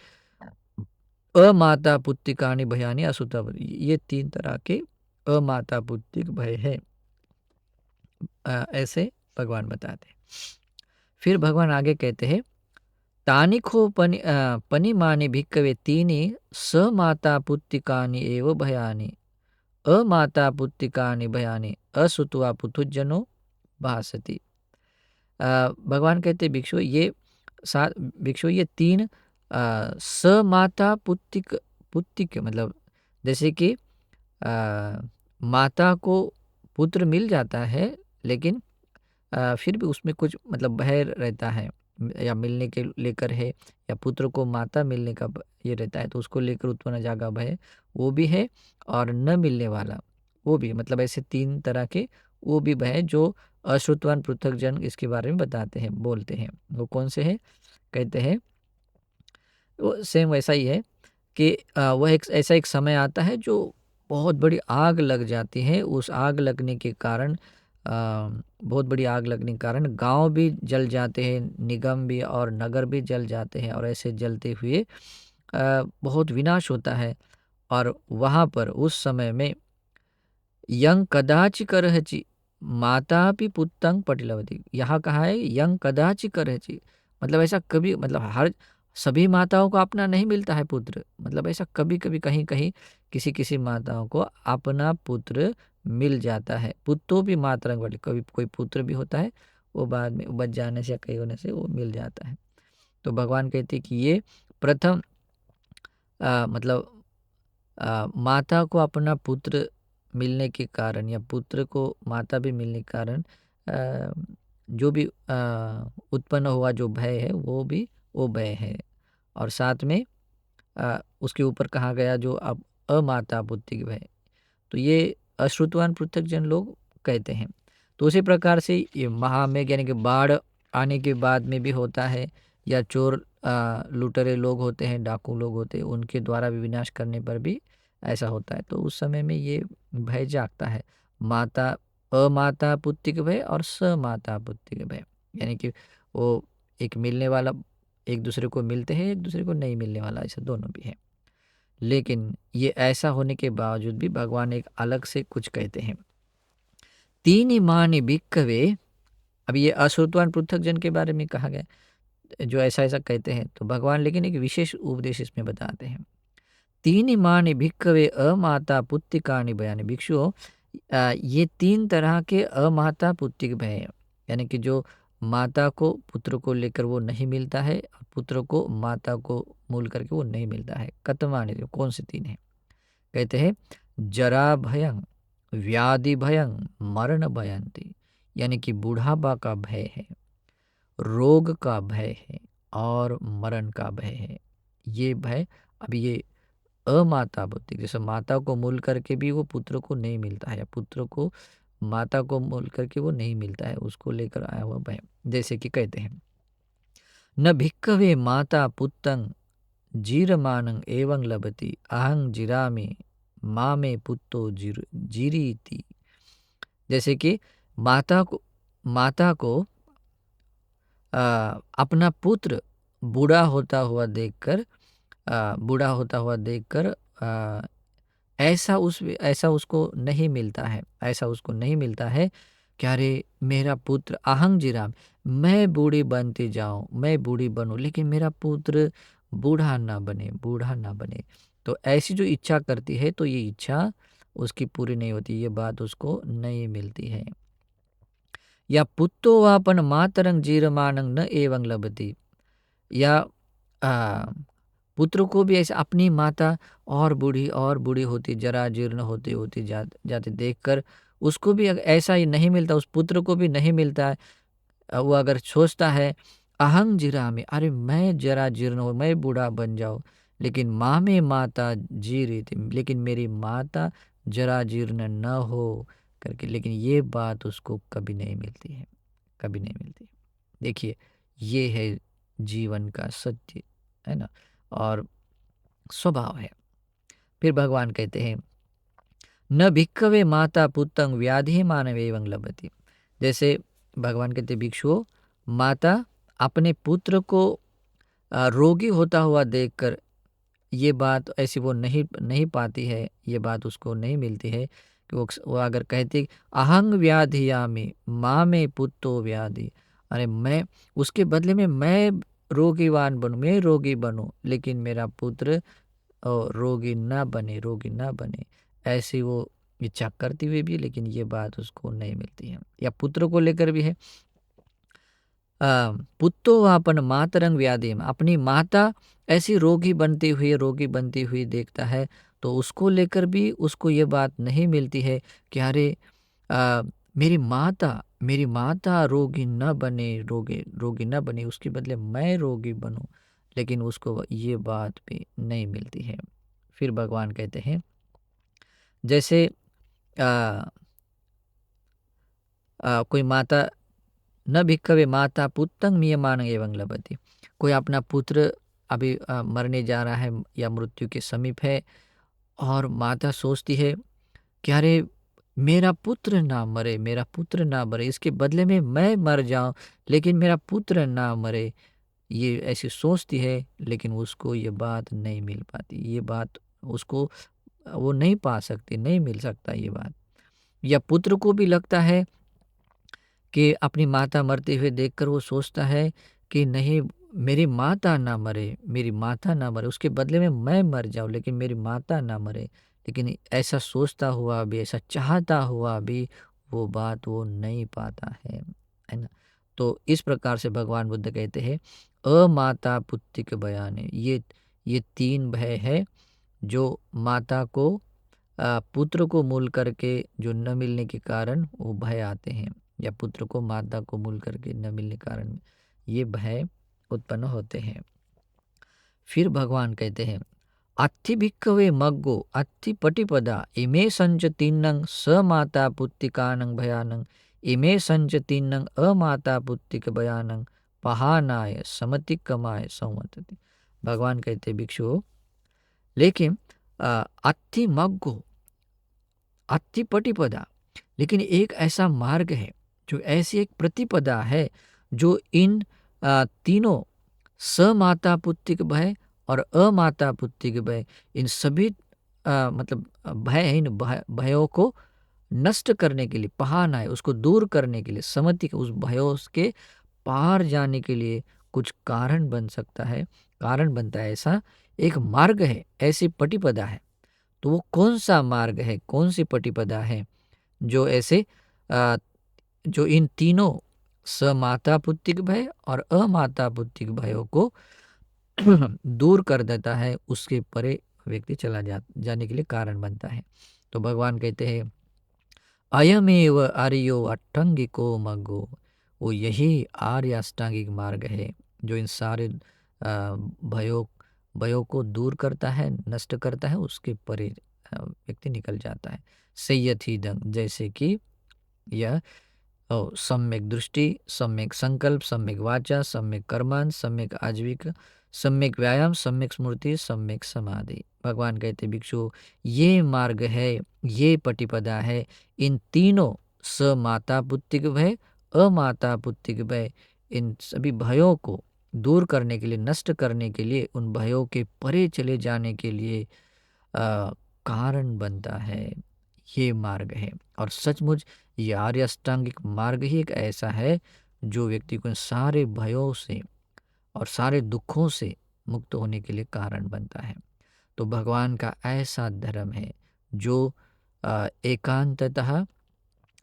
अमाता पुत्रिकानि भयानि असुता, ये 3 तरह के अमाता पुत्रिक भय है, ऐसे भगवान बताते हैं। फिर भगवान आगे कहते हैं तानिखो पनिमानि भिक्कवे तीनि स माता पुत्रिकानि एव भयानि अमाता पुत्रिकानि भयानि असुत्वा पुथुजनो भासति। भगवान कहते भिक्षु ये भिक्षु ये 3 स माता पुत्रिक पुत्रिक, मतलब जैसे कि माता को पुत्र मिल जाता है लेकिन फिर भी उसमें कुछ मतलब भय रहता है, या मिलने के लेकर है, या पुत्र को माता मिलने का ये रहता है तो उसको लेकर उत्पन्न जागा भय वो भी है, और न मिलने वाला वो भी, मतलब ऐसे 3 तरह के वो भी भय जो अश्रुतवान पृथकजन इसके बारे में बताते हैं, बोलते हैं। वो कौन से हैं? कहते हैं वो सेम वैसा ही है कि वह एक ऐसा एक समय आता है जो बहुत बड़ी आग लग जाती है। उस आग लगने के कारण बहुत बड़ी आग लगने के कारण गांव भी जल जाते हैं, निगम भी और नगर भी जल जाते हैं, और ऐसे जलते हुए बहुत विनाश होता है। और वहाँ पर उस समय में यंग कदाचि करहचि माता भी पुत्तंग पटिलवती, यहाँ कहा है यंग कदाचि करहचि, मतलब ऐसा कभी, मतलब हर सभी माताओं को अपना नहीं मिलता है पुत्र, मतलब ऐसा कभी कभी कहीं कहीं किसी किसी माताओं को अपना पुत्र मिल जाता है। पुत्रों भी मातरंग वाली, कभी कोई पुत्र भी होता है वो बाद में बच जाने से या कहीं होने से वो मिल जाता है। तो भगवान कहते हैं कि ये प्रथम मतलब माता को अपना पुत्र मिलने के कारण या पुत्र को माता भी मिलने के कारण जो भी उत्पन्न हुआ जो भय है वो भय है। और साथ में उसके ऊपर कहा गया जो अब अमाता पुत्री भय, तो ये अश्रुतवान पृथकजन लोग कहते हैं। तो उसी प्रकार से ये महामेघ यानी कि बाढ़ आने के बाद में भी होता है, या चोर लुटेरे लोग होते हैं, डाकू लोग होते हैं, उनके द्वारा भी विनाश करने पर भी ऐसा होता है। तो उस समय में ये भय जागता है, माता अमाता पुत्रिक भय और समाता पुत्रिक भय, यानी कि वो एक मिलने वाला एक दूसरे को मिलते हैं, एक दूसरे को नहीं मिलने वाला, ऐसा दोनों भी है। लेकिन ये ऐसा होने के बावजूद भी भगवान एक अलग से कुछ कहते हैं। तीन मानी भिक्खवे, अब ये अश्रुतवान पृथक जन के बारे में कहा गया जो ऐसा ऐसा कहते हैं, तो भगवान लेकिन एक विशेष उपदेश इसमें बताते हैं। तीन मानी भिक्खवे अमाता पुत्रिकानि भयानि, भिक्षुओं ये 3 तरह के अमाता पुत्रिक भय हैं, यानी कि जो माता को पुत्र को लेकर वो नहीं मिलता है, पुत्र को माता को मूल करके वो नहीं मिलता है। कतमानि, कौन से 3 हैं? कहते हैं जरा भयं, व्याधि भयं, मरण भयंती, यानी कि बुढ़ापा का भय है, रोग का भय है और मरण का भय है। ये भय, अब ये अमाता पुत्री, जैसे माता को मूल करके भी वो पुत्र को नहीं मिलता है, या पुत्र को माता को मूल करके वो नहीं मिलता है, उसको लेकर आया हुआ भय। जैसे कि कहते हैं न भिक्खवे माता पुत्तं जीरमानं एवं लभति अहं जिरामि मामे पुत्तो जीरीति। जैसे कि माता को अपना पुत्र बूढ़ा होता हुआ देखकर ऐसा उसको नहीं मिलता है, ऐसा उसको नहीं मिलता है कि अरे मेरा पुत्र अहं जिराम, मैं बूढ़ी बनती जाऊं, मैं बूढ़ी बनूं, लेकिन मेरा पुत्र बूढ़ा ना बने। तो ऐसी जो इच्छा करती है तो ये इच्छा उसकी पूरी नहीं होती, ये बात उसको नहीं मिलती है। या पुत्तो वापन मातरंग जीरमानंग न एवं लभती, या आ, पुत्र को भी ऐसे अपनी माता और बूढ़ी होती, जरा जीर्ण होती होती जाते देखकर उसको भी ऐसा ही नहीं मिलता, उस पुत्र को भी नहीं मिलता है। वो अगर सोचता है अहंग जीरा में, अरे मैं जरा जीर्ण हो, मैं बूढ़ा बन जाऊँ, लेकिन माँ में माता जी रही थी, लेकिन मेरी माता जरा जीर्ण न हो करके, लेकिन ये बात उसको कभी नहीं मिलती है, कभी नहीं मिलती। देखिए, ये है जीवन का सत्य, है ना, और स्वभाव है। फिर भगवान कहते हैं न भिक्खवे माता पुत्रं व्याधि मानव एवं लभते। जैसे भगवान कहते भिक्षुओं, माता अपने पुत्र को रोगी होता हुआ देखकर ये बात ऐसी वो नहीं नहीं पाती है, ये बात उसको नहीं मिलती है कि वो अगर कहती अहंग व्याधियामि माँ में पुत्तो व्याधि, अरे मैं उसके बदले में मैं रोगीवान बनूं, मैं रोगी बनूं, लेकिन मेरा पुत्र रोगी ना बने, रोगी ना बने, ऐसी वो इच्छा करती हुई भी, लेकिन ये बात उसको नहीं मिलती है। या पुत्र को लेकर भी है, पुत्तो अपन मातरंग व्याधि में, अपनी माता ऐसी रोगी बनती हुई देखता है, तो उसको लेकर भी उसको ये बात नहीं मिलती है कि अरे आ, मेरी माता रोगी न बने, रोगी न बने, उसके बदले मैं रोगी बनूं, लेकिन उसको ये बात भी नहीं मिलती है। फिर भगवान कहते हैं जैसे आ, कोई माता न भिक्खवे माता पुत्रं मीयमान एवं लभते, कोई अपना पुत्र अभी मरने जा रहा है या मृत्यु के समीप है, और माता सोचती है कि अरे मेरा पुत्र ना मरे, मेरा पुत्र ना मरे, इसके बदले में मैं मर जाऊं, लेकिन मेरा पुत्र ना मरे, ये ऐसी सोचती है, लेकिन उसको ये बात नहीं मिल पाती, ये बात उसको वो नहीं पा सकती, नहीं मिल सकता ये बात। या पुत्र को भी लगता है कि अपनी माता मरते हुए देखकर वो सोचता है कि नहीं, मेरी माता ना मरे, मेरी माता ना मरे, उसके बदले में मैं मर जाऊं, लेकिन मेरी माता ना मरे, लेकिन ऐसा सोचता हुआ भी, ऐसा चाहता हुआ भी वो बात वो नहीं पाता है ना। तो इस प्रकार से भगवान बुद्ध कहते हैं अमाता पुत्तिक बयान है, ये तीन भय है जो माता को पुत्र को मूल करके जो न मिलने के कारण वो भय आते हैं, या पुत्र को माता को मूल करके न मिलने के कारण ये भय उत्पन्न होते हैं। फिर भगवान कहते हैं अत्थि भिक्खवे मग्गो अत्थि पटिपदा इमे संच तीन्नं स माता पुत्तिकानं भयानं इमे संच तीन्नं अमाता पुत्तिक भयानं पहानाय समतिकमाय संवतति। भगवान कहते भिक्षु, लेकिन अत्थि मग्गो अत्थि पटिपदा, लेकिन एक ऐसा मार्ग है, जो ऐसी एक प्रतिपदा है जो इन तीनों समाता पुत्तिक भय और अमाता पुत्तिक भय, इन सभी मतलब भय है, इन भयों को नष्ट करने के लिए, पहाना है उसको दूर करने के लिए, समति उस भयों के पार जाने के लिए कुछ कारण बन सकता है, कारण बनता है, ऐसा एक मार्ग है, ऐसी पटिपदा है। तो वो कौन सा मार्ग है, कौन सी पटिपदा है जो ऐसे आ, जो इन तीनों समाता पुत्तिक भय और अमाता पुत्तिक भयों को दूर कर देता है, उसके परे व्यक्ति जाने के लिए कारण बनता है। तो भगवान कहते हैं अयमेव आर्यो अष्टांगिको मग्गो, वो यही आर्य अष्टांगिक मार्ग है जो इन सारे भयों भयों को दूर करता है, नष्ट करता है, उसके परे व्यक्ति निकल जाता है। संयथी दंग, जैसे कि यह सम्यक दृष्टि, सम्यक संकल्प, सम्यक वाचा, सम्यक कर्मान, सम्यक आजीविका, सम्यक व्यायाम, सम्यक स्मृति, सम्यक समाधि। भगवान कहते भिक्षु, ये मार्ग है, ये पटिपदा है, इन तीनों स माता पुत्तिक भय, अमाता पुत्तिक भय, इन सभी भयों को दूर करने के लिए, नष्ट करने के लिए, उन भयों के परे चले जाने के लिए कारण बनता है, ये मार्ग है। और सचमुच ये आर्य अष्टांगिक मार्ग ही एक ऐसा है जो व्यक्ति को सारे भयों से और सारे दुखों से मुक्त होने के लिए कारण बनता है। तो भगवान का ऐसा धर्म है जो एकांततः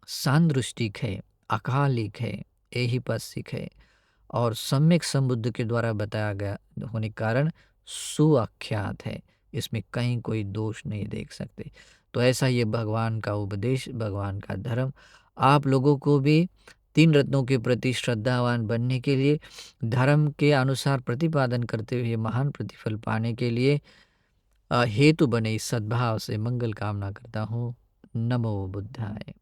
सांदृष्टिक है, अकालिक है, एहिपस्सिक है और सम्यक संबुद्ध के द्वारा बताया गया होने के कारण सुआख्यात है। इसमें कहीं कोई दोष नहीं देख सकते। तो ऐसा ये भगवान का उपदेश, भगवान का धर्म आप लोगों को भी तीन रत्नों के प्रति श्रद्धावान बनने के लिए, धर्म के अनुसार प्रतिपादन करते हुए महान प्रतिफल पाने के लिए हेतु बने। इस सद्भाव से मंगल कामना करता हूँ। नमो बुद्धाय।